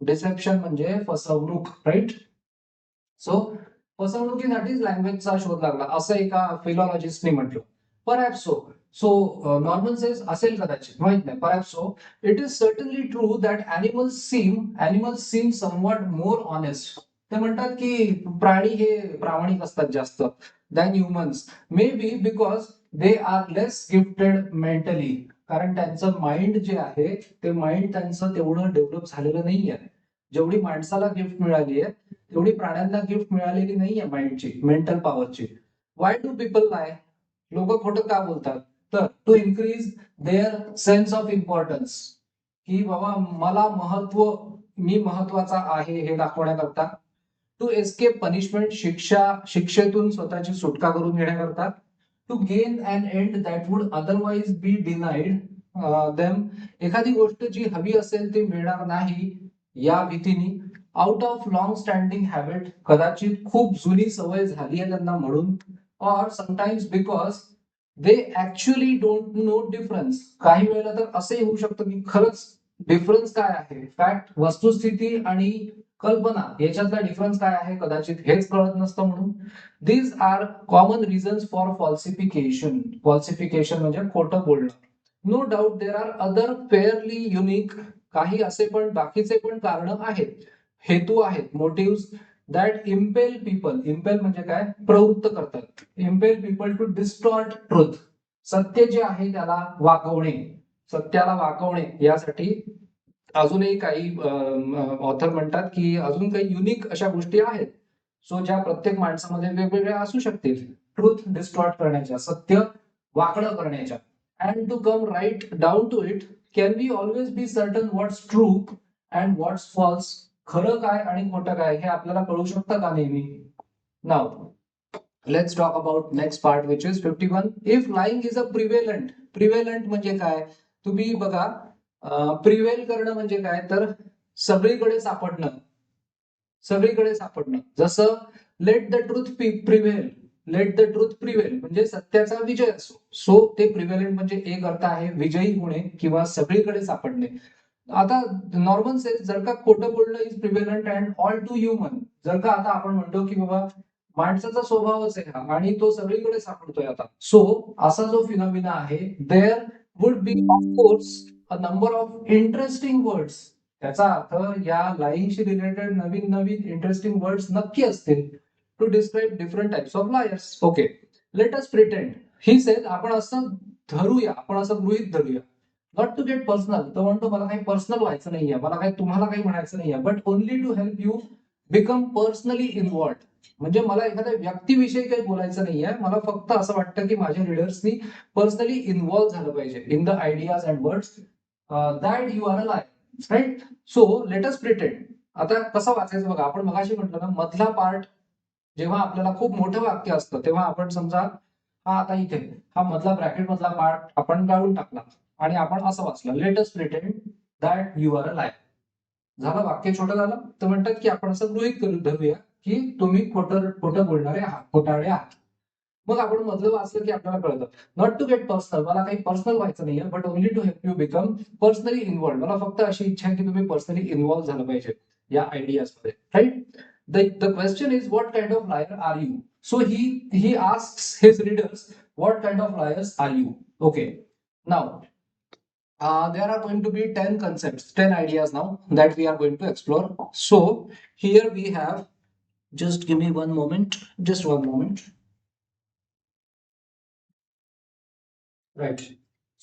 डिसेप्शन म्हणजे फसवणूक, राईट. सो फसवणुकीसाठीच लँग्वेजचा शोध लागला असं एका फिलॉलॉजिस्टने म्हटलं. Perhaps so. So Norman says असेल कदाचित, माहित नाही, perhaps so. It is certainly true that animals seem somewhat more honest. ते म्हणतात की प्राणी हे प्रामाणिक असतात जास्त than humans, may be because they are less gifted mentally, कारण त्यांचं माइंड जे आहे ते माइंड त्यांचं तेवढं डेव्हलप झालेलं नाहीये. जेवढी माणसाला गिफ्ट मिळाली आहे तेवढी प्राण्यांना गिफ्ट मिळालेली नाहीये माइंडची, मेंटल पॉवरची. वाय डू पीपल लाय, लोक खोटं का बोलतात, तर to increase their sense of importance, की बाबा मला महत्व, मी महत्वाचा आहे हे दाखवण्याकरता. टू एस्केप पनिशमेंट, शिक्षेतून स्वतःची सुटका करून घेण्याकरता. To gain an end that would otherwise be denied them, एखादी गोष्ट जी हवी असेल ती मिळणार नाही या भीतीने. Out of long standing habit, कदाचित खूप जुनी सवय झाली आहे त्यांना म्हणून. Or sometimes because they actually don't know difference, काही वेळेला तर असंही होऊ शकतं की खरंच डिफरन्स काय आहे, फॅक्ट, वस्तुस्थिती आणि कल्पना याच्यातला डिफरन्स काय आहे कदाचित हेच कळत नसतं म्हणून. These are common reasons for falsification. Falsification म्हणजे खोटं बोलणं. No doubt there are other fairly unique, काही असे पण बाकीचे पण कारण आहेत, हेतू आहेत, motives that impel people, impel म्हणजे काय, प्रवृत्त करतात, impel people to distort truth, सत्य जे आहे त्याला वाकवणे, सत्याला वाकवणे यासाठी. अजूनही काही ऑथर म्हणतात की अजून काही युनिक अशा गोष्टी आहेत, सो ज्या प्रत्येक माणसामध्ये वेगवेगळ्या असू शकतील, ट्रुथ डिस्टॉर्ट करण्याच्या, सत्य वाकडं करण्याच्या. And to come right down to it, can we always be certain what's true and what's false, खरं काय आणि खोटं काय हे आपल्याला कळू शकतं का नेहमी. Now let's talk about next part which is 51. If lying is a prevalent, prevalent म्हणजे काय, तुम्ही बघा, प्रिव्हेल करणं म्हणजे काय, तर सगळीकडे सापडणं, सगळीकडे सापडणं. जसं let the truth prevail, let the truth prevail म्हणजे सत्याचा विजय असो. सो ते प्रिव्हेलंट म्हणजे एक अर्थ आहे विजयी होणे किंवा सगळीकडे सापडणे. आता नॉर्मल सेन्स, जर का खोटं बोलणं is prevalent and all too human, जर का आता आपण म्हणतो की बाबा माणसाचा स्वभावच आहे हा आणि तो सगळीकडे सापडतोय आता, सो असा जो फिनॉमिना आहे, there would be of course a number of interesting words, त्याचा अर्थ या लाईनशी रिलेटेड नवीन नवीन इंटरेस्टिंग वर्ड्स नक्की असतील, to describe different types of liars. Okay, let us pretend, he says, आपण असं धरूया, आपण असं गृहीत धरूया, नॉट टू गेट पर्सनल, तो म्हणतो मला काही पर्सनल व्हायचं नाहीये, मला काही तुम्हाला काही म्हणायचं नाहीये, but only to help you become personally involved, म्हणजे मला एखाद्या व्यक्तीविषयी काही बोलायचं नाहीये, मला फक्त असं वाटतं की माझ्या रीडर्सनी पर्सनली इन्व्हॉल्व झालं पाहिजे in the ideas and words that you are a liar, right. So let us pretend. आता कसं वाचायचं बघा, आपण मगाशी म्हटलं ना, मधला पार्ट जेव्हा आपल्याला खूप मोठं वाक्य असतं तेव्हा आपण समजा, हा आता इथे हा मधला ब्रॅकेट मधला पार्ट आपण काढून टाकला आणि आपण असं वाचलं, late us pretend that you are a लायर. झालं, वाक्य छोटं झालं तर म्हणतात की आपण असं गृहीत करून धरूया की तुम्ही खोटं बोलणारे आहात, खोटारडे आहात. मग आपण मधलं वाचलं की आपल्याला कळतं, नॉट टू गेट पर्सनल, मला काही पर्सनल व्हायचं नाहीये, but only to help you become personally involve. मला फक्त अशी इच्छा आहे की तुम्ही पर्सनली इन्व्हॉल्व झालं पाहिजे या आयडियाज मध्ये, right? The question is what kind of liar are you? So he asks his readers what kind of liars are you? Okay, now there are going to be 10 concepts, 10 ideas now that we are going to explore. So here we have, just give me one moment, just one moment. Right.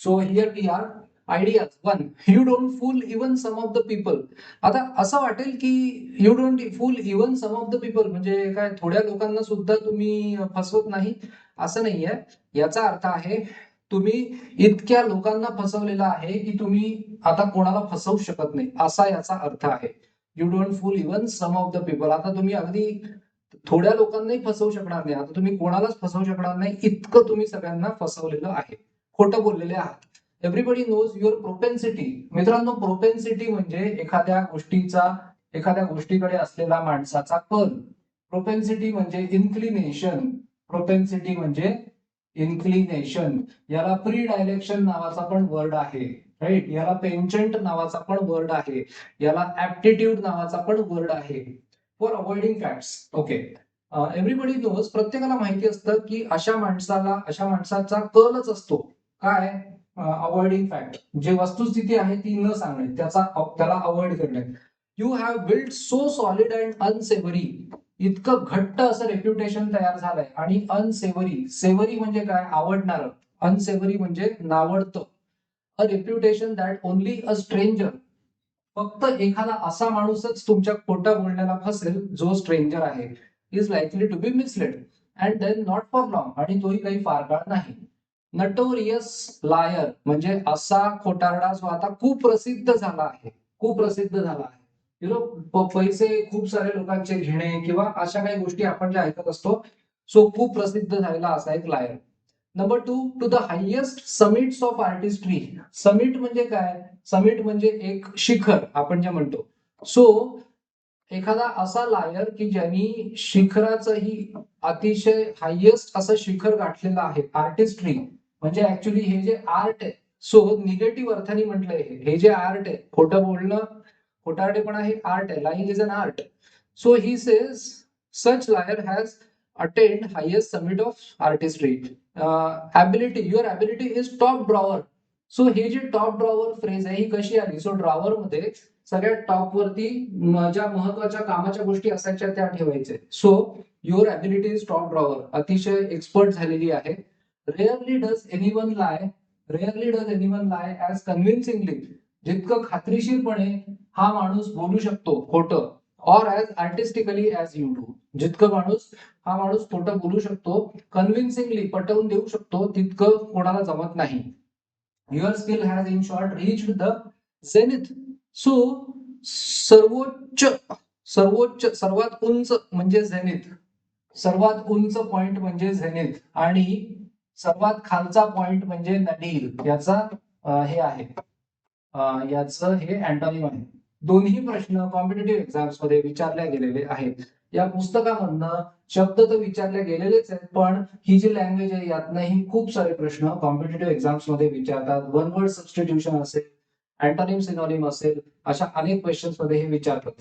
So here we are. Ideas. One, you don't fool even some of the people. आता असं वाटेल की you don't fool even some of the people म्हणजे काय, थोड्या लोकांना सुद्धा तुम्ही फसवत नाही असं नाहीये. याचा अर्थ आहे तुम्ही इतक्या लोकांना फसवलेलं आहे की तुम्ही आता कोणाला फसवू शकत नाही, असा याचा अर्थ आहे. You don't fool even some of the people. आता तुम्ही अगदी थोड्या लोकांनाही फसवू शकणार नाही, आता तुम्ही कोणालाच फसवू शकणार नाही इतकं तुम्ही सगळ्यांना फसवलेलं आहे, खोटं बोललेले आहात. Everybody knows your propensity. मित्रांनो, प्रोपेन्सिटी म्हणजे एखाद्या गोष्टीकडे असलेला माणसाचा कल. प्रोपेन्सिटी म्हणजे इन्क्लिनेशन. प्रोपेन्सिटी म्हणजे इन्क्लिनेशन. याला प्री डायलेक्शन नावाचा पण वर्ड आहे, राईट? याला पेंचंट नावाचा पण वर्ड आहे, याला ऍप्टिट्यूड नावाचा पण वर्ड आहे, for avoiding facts. Okay, everybody knows, प्रत्येकाला माहिती असतं की अशा माणसाचा कलच असतो काय? Avoiding fact. जे वस्तुस्थिती आहे ती न सांगणे, त्याला अवॉइड करणे. You have build so solid and unsavory. इतकं घट्ट असं रेप्युटेशन तयार झालंय. आणि अनसेवरी, सेवरी म्हणजे काय? आवडणारं. अनसेवरी म्हणजे नावडतं. A reputation that only a stranger, फक्त एखादा असा माणूसच तुमच्या खोटं बोलण्याला फसेल जो स्ट्रेंजर आहे, is likely to be misled and then not for long, आणि तोही काही फार काळ नाही. नटोरियस लायर म्हणजे असा खोटारडा जो आता खूप प्रसिद्ध झाला आहे, खूप प्रसिद्ध झाला आहे. यु नो, पैसे खूप सारे लोकांचे घेणे किंवा अशा काही गोष्टी आपण ज्या ऐकत असतो, सो खूप प्रसिद्ध झालेला असा एक लायर. Number two the highest summits of artistry. Summit म्हणजे काय? समिट म्हणजे एक शिखर आपण जे म्हणतो. सो एखादा असा लायर की ज्यांनी शिखराचंही अतिशय हायेस्ट असं शिखर गाठलेलं आहे. आर्टिस्ट्री म्हणजे ऍक्च्युली हे जे आर्ट आहे, सो निगेटिव्ह अर्थाने म्हटलंय हे जे आर्ट आहे, खोटं बोलणं, खोटारडेपणा हे आर्ट आहे. Lying is an art. So he says such liar has attend highest summit of artistry. Ability, your ability is top drawer. So हे जे टॉप ड्रॉवर फ्रेज आहे ही कशी आली? सो ड्रॉवर मध्ये सगळ्यात टॉप वरती ज्या महत्वाच्या कामाच्या गोष्टी असायच्या त्या ठेवायचे. So your ability is top drawer, अतिशय एक्सपर्ट झालेली आहे. Rarely does anyone lie. Rarely does anyone lie as convincingly. जितकं खात्रीशीरपणे हा माणूस बोलू शकतो खोटं, or as artistically as you do. जितकं हा माणूस खोटं बोलू शकतो, कन्व्हिन्सिंगली पटवून देऊ शकतो, तितकं कोणाला जमत नाही. Your skill has in short reached the Zenith. So सर्वोच्च, सर्वात उंच म्हणजे झेनिथ. सर्वात उंच पॉइंट म्हणजे झेनिथ आणि सर्वात खालचा पॉइंट म्हणजे नडील. याचा हे आहे, याचं हे अँटोनिम आहे. दोन्ही प्रश्न कॉम्पिटेटिव्ह एक्झाम्स मध्ये विचारले गेलेले आहेत. या पुस्तकामधनं शब्द तर विचारले गेलेलेच आहेत, पण ही जी लँग्वेज आहे यातनंही खूप सारे प्रश्न कॉम्पिटेटिव्ह एक्झाम्स मध्ये विचारतात. वन वर्ड सबस्टिट्यूशन असेल, अँटोनिम सिनोनिम असेल, अशा अनेक क्वेश्चन्स मध्ये हे विचारतात,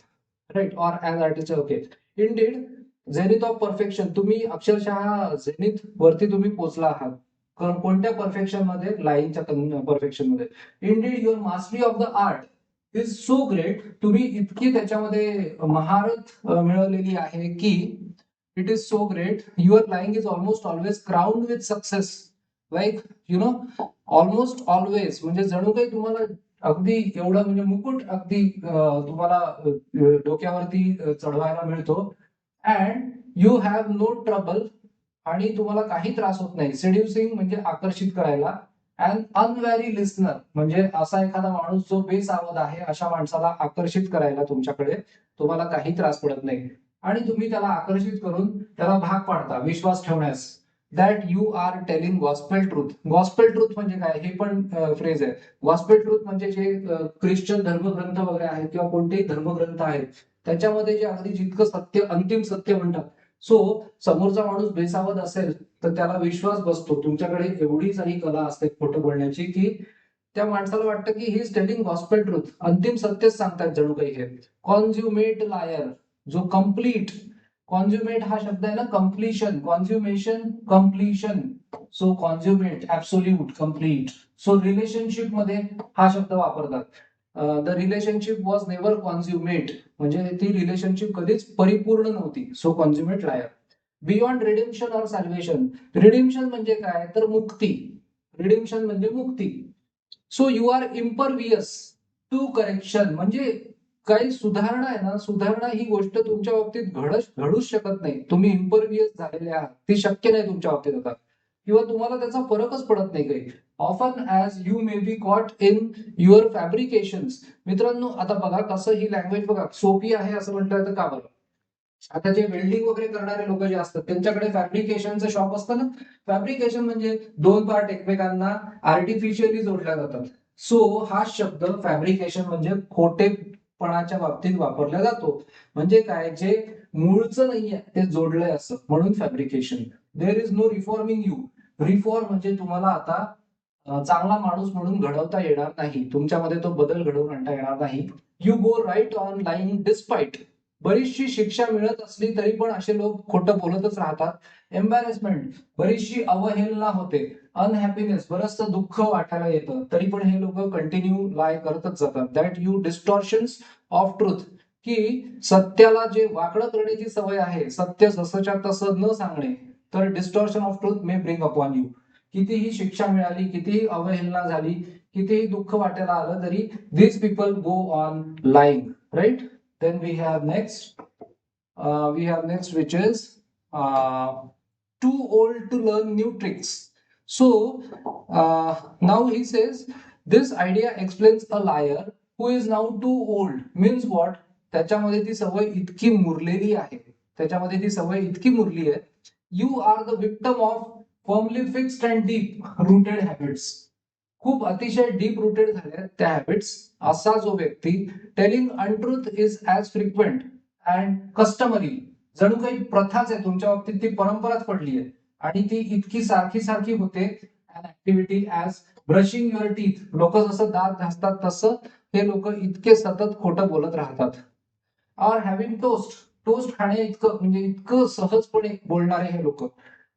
right? Or as artist. Okay, indeed zenith of perfection. तुम्ही अक्षरशः झेनिथ वरती तुम्ही पोहोचला आहात. कोणत्या परफेक्शन मध्ये? लाईनच्या परफेक्शन मध्ये. Indeed your mastery of the art is so great. तुम्ही इतकी त्याच्यामध्ये महारत मिळवलेली आहे की it is so great. Your lying is almost always crowned with success. Like you know, almost always म्हणजे जणू काही तुम्हाला अगदी एवढं म्हणजे मुकुट अगदी तुम्हाला डोक्यावरती चढवायला मिळतो. And you have no trouble, आणि तुम्हाला काही त्रास होत नाही. सेड्युसिंग म्हणजे आकर्षित करायला. अँड अनवॅरी लिस्नर म्हणजे असा एखादा माणूस जो बेसावध आहे, अशा माणसाला आकर्षित करायला तुमच्याकडे तुम्हाला काही त्रास पडत नाही. आणि तुम्ही त्याला आकर्षित करून त्याला भाग पाडता विश्वास ठेवण्यास. That you are telling gospel truth. Gospel truth म्हणजे काय, हे पण फ्रेज आहे. गॉस्पेल ट्रूथ म्हणजे जे ख्रिश्चन धर्मग्रंथ वगैरे आहेत किंवा कोणतेही धर्मग्रंथ आहेत त्याच्यामध्ये जे अगदी जितकं सत्य, अंतिम सत्य म्हणतात. सो समोरचा माणूस बेसावध असेल तर त्याला विश्वास बसतो, तुमच्याकडे एवढी सारी कला असते खोटं बोलण्याची की त्या माणसाला वाटतं की he is telling gospel truth, अंतिम सत्यच सांगतात जणू काही हे. कॉन्झ्युमेट लायर, जो कम्प्लीट, कॉन्झ्युमेट हा शब्द आहे ना, completion, consummation, completion. So consummate, absolute, complete. So relationship मध्ये हा शब्द वापरतात. The relationship was never consummate, म्हणजे ती रिलेशनशिप कधीच परिपूर्ण नव्हती. So consummate liar. Beyond redemption or salvation. Redemption म्हणजे काय, तर मुक्ती. रिडेम्पशन म्हणजे मुक्ती. So you are impervious to correction, म्हणजे काही सुधारणा आहे ना, सुधारणा ही गोष्ट तुमच्या बाबतीत घडूच शकत नाही. तुम्ही इम्परवियस झालेले आहात, ती शक्य नाही तुमच्या बाबतीत आता, किंवा तुम्हाला त्याचा फरकच पडत नाही काही. Often as you may be caught in your fabrications. मित्रांनो आता बघा कसं ही लँग्वेज बघा सोपी आहे असं म्हटलं तर का बरं. आता जे वेल्डिंग वगैरे करणारे लोक जे असतात त्यांच्याकडे फॅब्रिकेशनचं शॉप असतं ना. फॅब्रिकेशन म्हणजे दोन पार्ट एकमेकांना आर्टिफिशियली जोडल्या जातात. सो हा शब्द फॅब्रिकेशन म्हणजे खोटेपणाच्या बाबतीत वापरला जातो. म्हणजे काय, जे मूळचं नाहीये ते जोडलंय असं, म्हणून fabrication. There is no reforming you. Reform म्हणजे तुम्हाला आता चांगला माणूस म्हणून घडवता येणार नाही, तुमच्यामध्ये तो बदल घडवून आणता येणार नाही. You go right on line despite. बरीचशी शिक्षा मिळत असली तरी पण असे लोक खोटं बोलतच राहतात. एम्बॅरेसमेंट, बरीचशी अवहेलना होते. अनहॅपीनेस, बरंचसं दुःख वाटायला येतं तरी पण हे लोक कंटिन्यू लाय करतच जातात. दॅट यू डिस्टॉर्शन्स ऑफ ट्रूथ, की सत्याला जे वाकडं करण्याची सवय आहे, सत्य जसंच्या तसं न सांगणे, तर distortion of truth may bring upon you. कितीही शिक्षा मिळाली, कितीही अवहेलना झाली, कितीही दुःख वाटायला आलं तरी these people go on lying, right? Then we have next which is too old to learn new tricks. So now he says this idea explains a liar who is now too old. Means what? त्याच्यामध्ये ती सवय इतकी मुरलेली आहे, त्याच्यामध्ये ती सवय इतकी मुरली आहे. You are the victim of firmly fixed and deep rooted habits. खूप अतिशय डीप रुटेड झाल्या त्या हॅबिट्स. असा जो व्यक्ती telling untruth is as frequent and customary. जणू काही प्रथाच आहे तुमच्या बाबतीत, ती परंपराच पडली आहे आणि ती इतकी सारखी सारखी होते. An activity as brushing your teeth. लोक जसं दात घासतात तसं हे लोक इतके सतत खोटं बोलत राहतात. R having toast. टोस्ट खाणे इतकं म्हणजे इतकं सहजपणे बोलणारे हे लोक.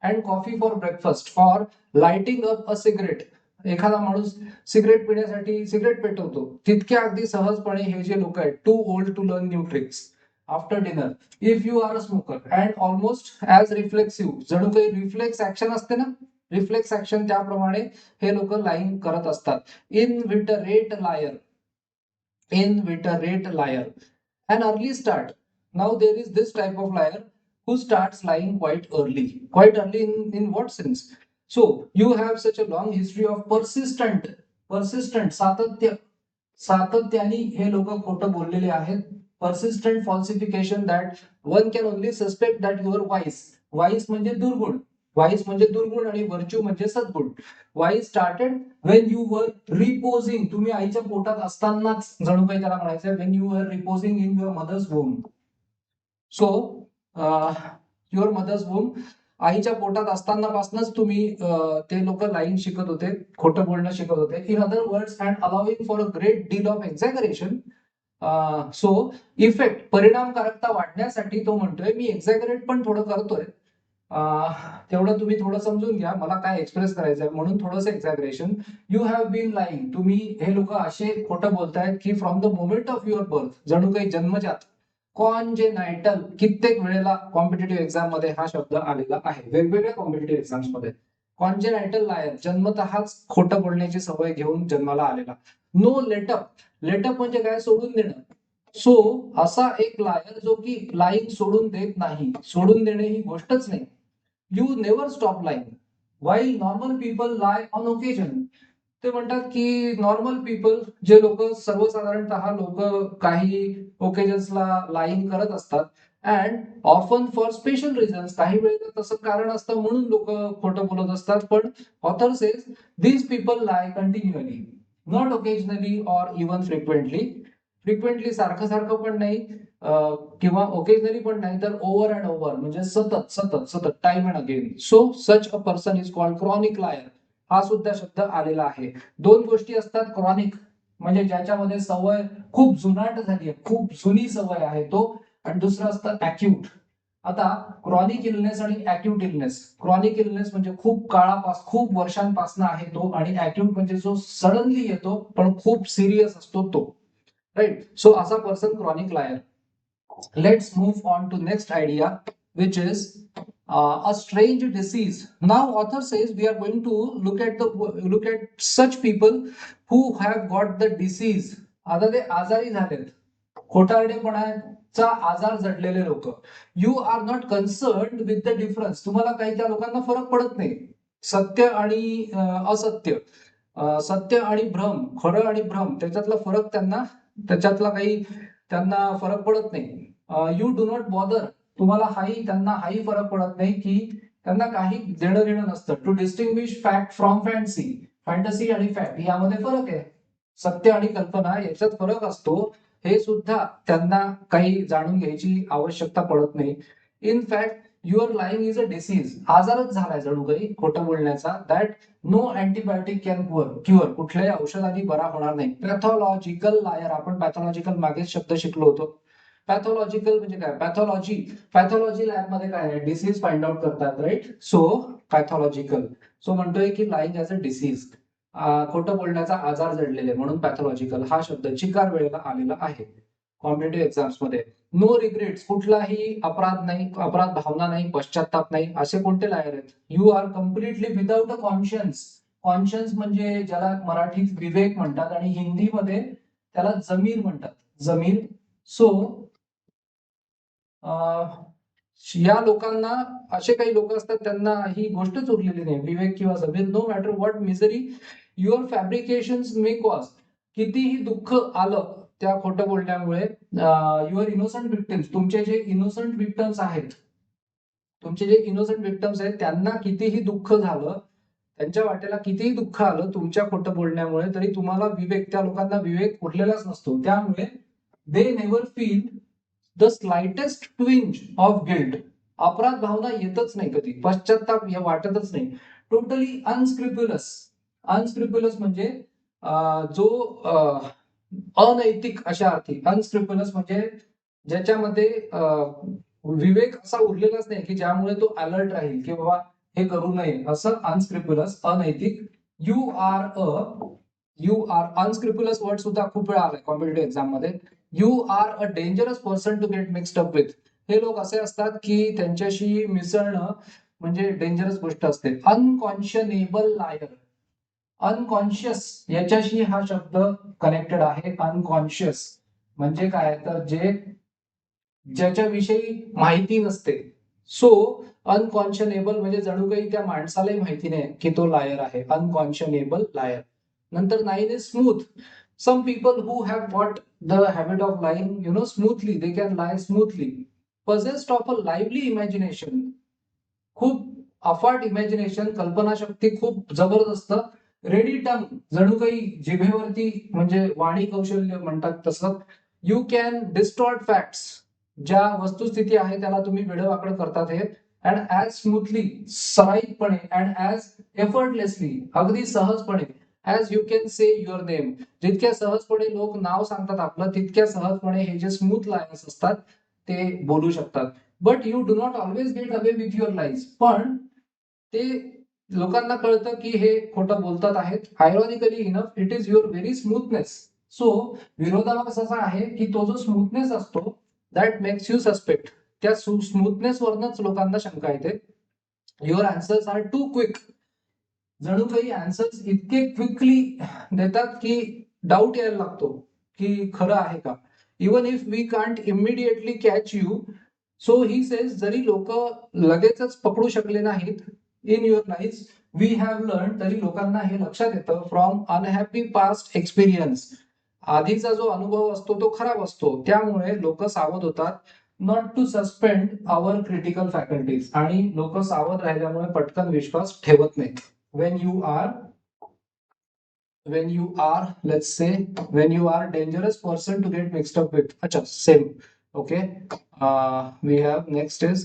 And coffee for breakfast, for lighting up a cigarette. एखादा माणूस सिगरेट पिण्यासाठी सिगरेट पेटवतो, तितक्या अगदी सहजपणे हे जे लोक आहेत, too old to learn new tricks. After dinner, if you are a smoker and almost as reflexive. जणू काही रिफ्लेक्स ऍक्शन असते ना, रिफ्लेक्स ऍक्शन त्याप्रमाणे हे लोक लाईन करत असतात. इनव्हिटरेट लायर, इनव्हिटरेट लायर. An early start. Now there is this type of liar who starts lying quite early. Quite early in what sense? So you have such a long history of persistent, सातत्याने हे लोक खोटं बोललेले आहेत. Persistent falsification that one can only suspect that you are wise. Wise म्हणजे दुर्गुण. Vice म्हणजे दुर्गुण आणि व्हर्च्यू म्हणजे सद्गुण. Vice started Wien you were repositioning. तुम्ही आईच्या पोटात असतानाच जणू काही त्याला म्हणायचं, when you were reposing in your mother's womb. So your mother's womb, आईच्या पोटात असतानापासूनच तुम्ही ते लोक लाईन शिकत होते, खोटं बोलणं शिकत होते. In other words, and allowing for a great deal of exaggeration. So effect, परिणामकारकता वाढण्यासाठी तो म्हणतोय मी एक्झॅगरेट पण थोडं करतोय. तेवढं तुम्ही थोडं समजून घ्या मला काय एक्सप्रेस करायचं आहे, म्हणून थोडंसं exaggeration. You have been lying. तुम्ही हे लोक असे खोटं बोलतायत की from the moment of your birth, जणू काही जन्मजात. कॉन्जेनायटल, कित्येक वेळेला कॉम्पिटेटिव्ह एक्झाम मध्ये हा शब्द आलेला आहे, वेगवेगळ्या कॉम्पिटेटिव्ह एक्झाम्स मध्ये. कॉन्जेनायटल लायर, जन्मतःच खोटं बोलण्याची सवय घेऊन जन्माला आलेला. नो लेटअप. लेटअप म्हणजे काय, सोडून देणं. सो असा एक लायर जो की लाईंग सोडून देत नाही, सोडून देणे ही गोष्टच नाही. You never stop lying while normal people lie on occasion. ते म्हणतात की नॉर्मल पीपल, जे लोक सर्वसाधारणतः लोक काही ओकेजन्सला लाईंग करत असतात, and often for special reasons. काही वेळेला तसं कारण असतं म्हणून लोक खोटं बोलत असतात. पण author says these people lie continually, not occasionally or even frequently. Frequently सारखं सारखं पण नाही, किंवा ओकेजनली पण नाही, तर ओव्हर अँड ओव्हर म्हणजे सतत सतत सतत, time and again. So such a person is called chronic लायर. हा सुद्धा शब्द आलेला आहे. दोन गोष्टी असतात, क्रॉनिक म्हणजे ज्याच्यामध्ये सवय खूप जुनाट झाली आहे, खूप जुनी सवय आहे तो, आणि दुसरं असतं अॅक्यूट. आता क्रॉनिक इलनेस आणि अॅक्यूट इलनेस. क्रॉनिक इलनेस म्हणजे खूप काळापासून, खूप वर्षांपासून आहे तो, आणि अॅक्यूट म्हणजे जो सडनली येतो पण खूप सिरियस असतो तो. राईट. सो असा पर्सन क्रॉनिक लायर. Let's move on to next idea, which is a strange disease. Now author says we are going to look at such people who have got the disease. आता ते आजारी झालेत, खोटारडेपणाचा आजार जडलेले लोक. You are not concerned with the difference. तुम्हाला काही त्या लोकांना फरक पडत नाही. सत्य आणि असत्य, सत्य आणि भ्रम, खरं आणि भ्रम, त्याच्यातला काही त्यांना फरक पडत नाही. You do not bother. तुम्हाला त्यांना फरक पडत नाही, की त्यांना काही देणं घेणं नसतं. To distinguish fact from fancy. Fantasy आणि फॅक्ट यामध्ये फरक आहे. सत्य आणि कल्पना याच्यात फरक असतो. हे सुद्धा त्यांना काही जाणून घ्यायची आवश्यकता पडत नाही. In fact your lying is a disease. आजारच झालाय जणू काही खोटं बोलण्याचा. That no antibiotic can cure. कुठल्याही औषधाने बरा होणार नाही. पॅथॉलॉजिकल लायर. आपण पॅथॉलॉजिकल मागेच शब्द शिकलो होतो. पॅथॉलॉजिकल म्हणजे काय? पॅथॉलॉजी लॅब मध्ये काय आहे, डिसीज फाइंड आउट करतात. राईट. So pathological. सो म्हणतोय की लाईंग ॲज अ डिसीज, खोटं बोलण्याचा आजार जडलेले, म्हणून पॅथॉलॉजिकल हा शब्द चिकार वेळेला आलेला आहे कॉम्पिटेटिव्ह एक्झाम्स मध्ये. No regrets. कुठलाही अपराध नाही, अपराध भावना नाही, पश्चाताप नाही. असे कोणते लायर आहेत? You are completely without a conscience. Conscience म्हणजे ज्याला मराठीत विवेक म्हणतात आणि हिंदीमध्ये त्याला जमीर म्हणतात. जमीर. सो या लोकांना, असे काही लोक असतात त्यांना ही गोष्टच उरलेली नाही, विवेक किंवा जमीर. No matter what misery your fabrications may cause. कितीही दुःख आलं त्या खोटं बोलण्यामुळे, युअर इनोसंट विक्टिम्स. तुमचे जे इनोसंट विक्टिम्स आहेत, त्यांना कितीही दुःख झालं, त्यांच्या वाटेला कितीही दुःख आलं तुमच्या खोटं बोलण्यामुळे, तरी तुम्हाला विवेक, त्या लोकांना विवेक उरलेलाच नसतो. त्यामुळे they never feel the slightest twinge of guilt. अपराध भावना येतच नाही कधी, पश्चाताप हे वाटतच नाही. टोटली अनस्क्रिप्युलस. अनस्क्रिप्युलस म्हणजे जो अनैतिक अशा अर्थी. अनस्क्रिप्युलस म्हणजे ज्याच्यामध्ये विवेक असा उरलेलाच नाही की ज्यामुळे तो अलर्ट राहील की बाबा हे करू नये, असं अनस्क्रिप्युलस, अनैतिक. यू आर अनस्क्रिप्युलस वर्ड सुद्धा खूप वेळा आलाय कॉम्पिटेटिव्ह एक्झाम मध्ये. You are a dangerous person to get mixed up with. हे लोक असे असतात की त्यांच्याशी मिसळणं म्हणजे डेंजरस गोष्ट असते. अनकॉन्शनेबल लायर. अनकॉन्शियस याच्याशी हा शब्द कनेक्टेड आहे. अनकॉन्शियस म्हणजे काय, तर ज्याच्याविषयी माहिती नसते. सो अनकॉन्शनेबल म्हणजे जणू काही त्या माणसालाही माहिती नाही की तो लायर आहे. अनकॉन्शनेबल लायर. नंतर 9 is smooth. Some people who have got the habit of lying smoothly, they can lie smoothly. possessed of a lively imagination. खूप अफाट इमॅजिनेशन, कल्पनाशक्ती खूप जबरदस्त. रेडी टंग, जणू काही जिभेवरती, म्हणजे वाणी कौशल्य म्हणतात तसं. You can distort facts. ज्या वस्तुस्थिती आहे त्याला तुम्ही वेडवाकड करतात हे. अँड ऍज स्मूथली, सराईतपणे. अँड ऍज एफर्टलेसली, अगदी सहजपणे. As you can say your name. जितक्या सहजपणे लोक नाव सांगतात आपलं, तितक्या सहजपणे हे जे स्मूथ लायर्स असतात ते बोलू शकतात. But you do not always get away with your lines. पण ते लोकांना कळतं की हे खोटं बोलतात आहेत. Ironically enough, it is your very smoothness. So विरोधाभास असा आहे की तो जो स्मूथनेस असतो, दॅट मेक्स यू सस्पेक्ट. त्या स्मूथनेस वरनच लोकांना शंका येते. Your answers are too quick. जणू काही आन्सर्स इतके क्विकली देतात की डाऊट यायला लागतो की खरं आहे का. Even if we can't immediately catch you. So he says, जरी लोक लगेचच पकडू शकले नाहीत in your life, we have learn, तरी लोकांना हे लक्षात येतं फ्रॉम अनहॅपी पास्ट एक्सपिरियन्स. आधीचा जो अनुभव असतो तो खराब असतो, त्यामुळे लोक सावध होतात. Not to suspend our critical faculties. आणि लोक सावध राहिल्यामुळे पटकन विश्वास ठेवत नाहीत. when you are let's say when you are dangerous person to get mixed up with. Acha, same. Okay. We have next is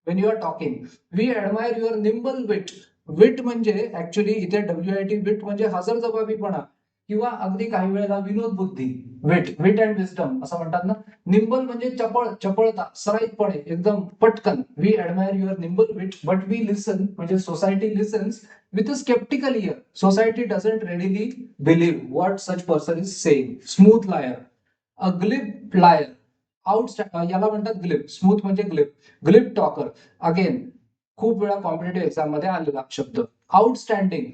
when you are talking, we admire your nimble wit. Wit म्हणजे actually इथे WIT विट म्हणजे हजरजबाबीपणा किंवा अगदी काही वेळेला विनोद बुद्धी. विट and wisdom असं म्हणतात ना. निंबल म्हणजे चपळता, सराईतपणे, एकदम पटकन. We admire your nimble wit but we listen म्हणजे society listens with a skeptical ear. Society doesn't readily believe what such person is saying. Smooth liar. A glib liar. याला म्हणतात ग्लिप. स्मूथ म्हणजे ग्लिप. ग्लिप टॉकर. अगेन खूप वेळा competitive exam मध्ये आलेला शब्द. Outstanding.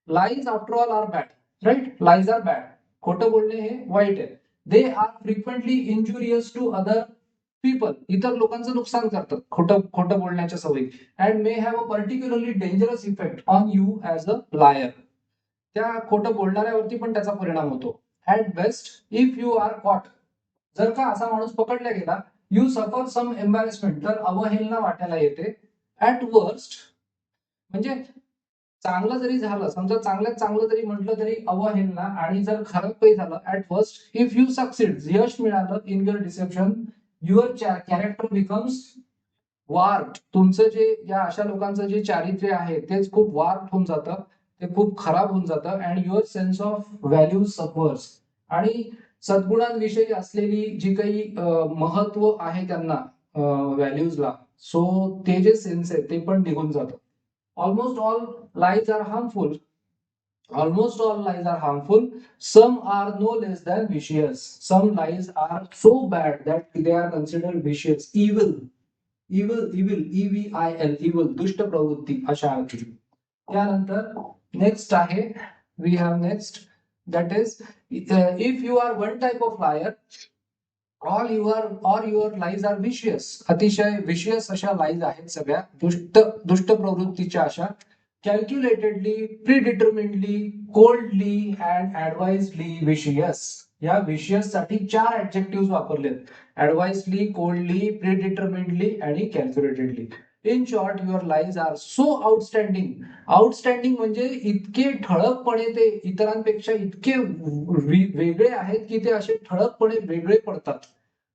Lies after all are bad. Right. Lies are bad. खोटं बोलणे हे वाईट आहे. They are frequently injurious to other people. इतर लोकांचं नुकसान करतात खोटं बोलण्याच्या सवयी. And may have a particularly dangerous effect on you as a liar. त्या खोटं बोलणाऱ्यावरती पण त्याचा परिणाम होतो. At best if you are caught. जर का असा माणूस पकडला गेला, यू सफर सम एम्बॅरेसमेंट, तर अवहेलना वाटायला येते. ऍट वर्स्ट म्हणजे चांगलं जरी झालं, समजा चांगल्यात चांगलं जरी म्हटलं तरी अवहेलना. आणि जर खराब काही झालं, at first if you succeed, यश मिळालं in your deception, your character becomes wart. तुमचं जे या अशा लोकांचं जे चारित्र्य आहे तेच खूप वार्ट होऊन जातं, ते खूप खराब होऊन जातं. And your sense of value suffers. आणि सद्गुणांविषयी असलेली जी काही महत्व आहे त्यांना व्हॅल्यूजला, सो ते जे सेन्स आहे ते पण निघून जातं. Almost all lies are harmful. Almost all lies are harmful. Some are no less than vicious. Some lies are so bad that they are considered vicious. Evil. EVIL. Evil. दुष्ट प्रवृत्ती अशा अर्थी. त्यानंतर नेक्स्ट आहे, we have next, that is if you are one type of liar, all your lies are vicious. अतिशय vicious अशा lies आहेत सगळ्या, दुष्ट प्रवृत्तीच्या अशा. Calculatedly, predeterminedly, coldly and advisedly vicious. या विशियस साठी 4 ऍडजेक्टिव्ह वापरलेत. ऍडवाइजली, कोल्डली, प्रीडिटर्मिनली आणि calculatedly. In short, your lies are so outstanding. Outstanding म्हणजे इतके ठळकपणे ते इतरांपेक्षा इतके वेगळे आहेत की ते असे ठळकपणे वेगळे पडतात.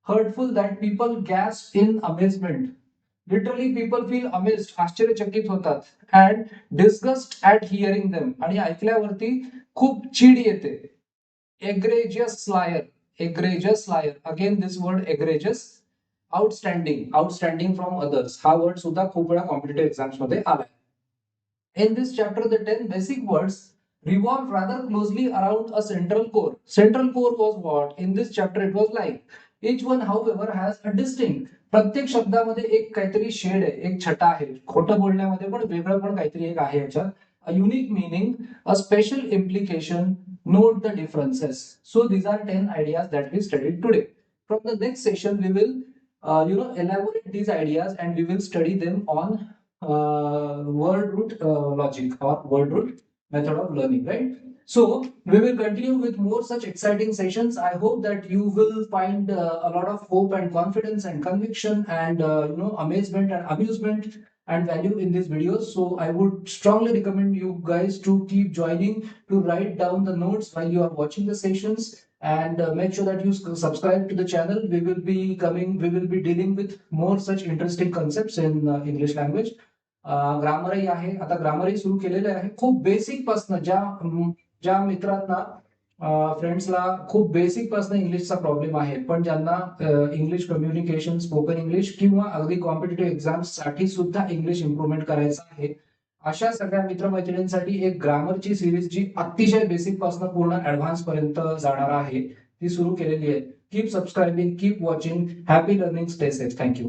Hurtful that people gasp in amazement. Literally people feel amazed, आश्चर्यचकित होतात. And disgust at hearing them, आणि ऐकल्यावरती खूप चीड येते. Egregious liar. Egregious liar. Again this word egregious. Outstanding from others. हा वर्ड सुद्धा खूप वेळा कॉम्पिटेटिव्ह एक्झाम्स मध्ये आलाय. In this chapter, the 10 basic words revolve rather closely around a central core. Central core was what? In this chapter, it was like. Each one, however, has a distinct. प्रत्येक शब्दामध्ये एक काहीतरी shade आहे, एक छटा आहे. खोटं बोलण्यामध्ये पण वेगळं पण काहीतरी एक आहे याच्यात. A unique meaning, a special implication. Note the differences. So these are 10 ideas that we studied today. From the next session, we will elaborate these ideas and we will study them on word root logic or word root method of learning, right? So we will continue with more such exciting sessions. I hope that you will find a lot of hope and confidence and conviction and amazement and amusement and value in these videos. So I would strongly recommend you guys to keep joining, to write down the notes while you are watching the sessions, and make sure that you subscribe to the channel. We will be dealing with more such interesting concepts in English language. ग्रामरही आहे, आता ग्रामरही सुरू केलेलं आहे. खूप basic पासून ज्या मित्रांना फ्रेंड्सला खूप बेसिक पासून इंग्लिशचा प्रॉब्लेम आहे, पण ज्यांना इंग्लिश कम्युनिकेशन, स्पोकन इंग्लिश किंवा अगदी कॉम्पिटेटिव्ह एक्झाम्स साठी सुद्धा इंग्लिश इम्प्रुव्हमेंट करायचं आहे, अशा सगळ्या मित्रमैत्रिणींसाठी एक ग्रामरची सिरीज जी अतिशय बेसिक पासून पूर्ण ऍडव्हान्स पर्यंत जाणार आहे ती सुरू केलेली आहे. Keep subscribing, keep watching. Happy learning, stay safe. Thank you.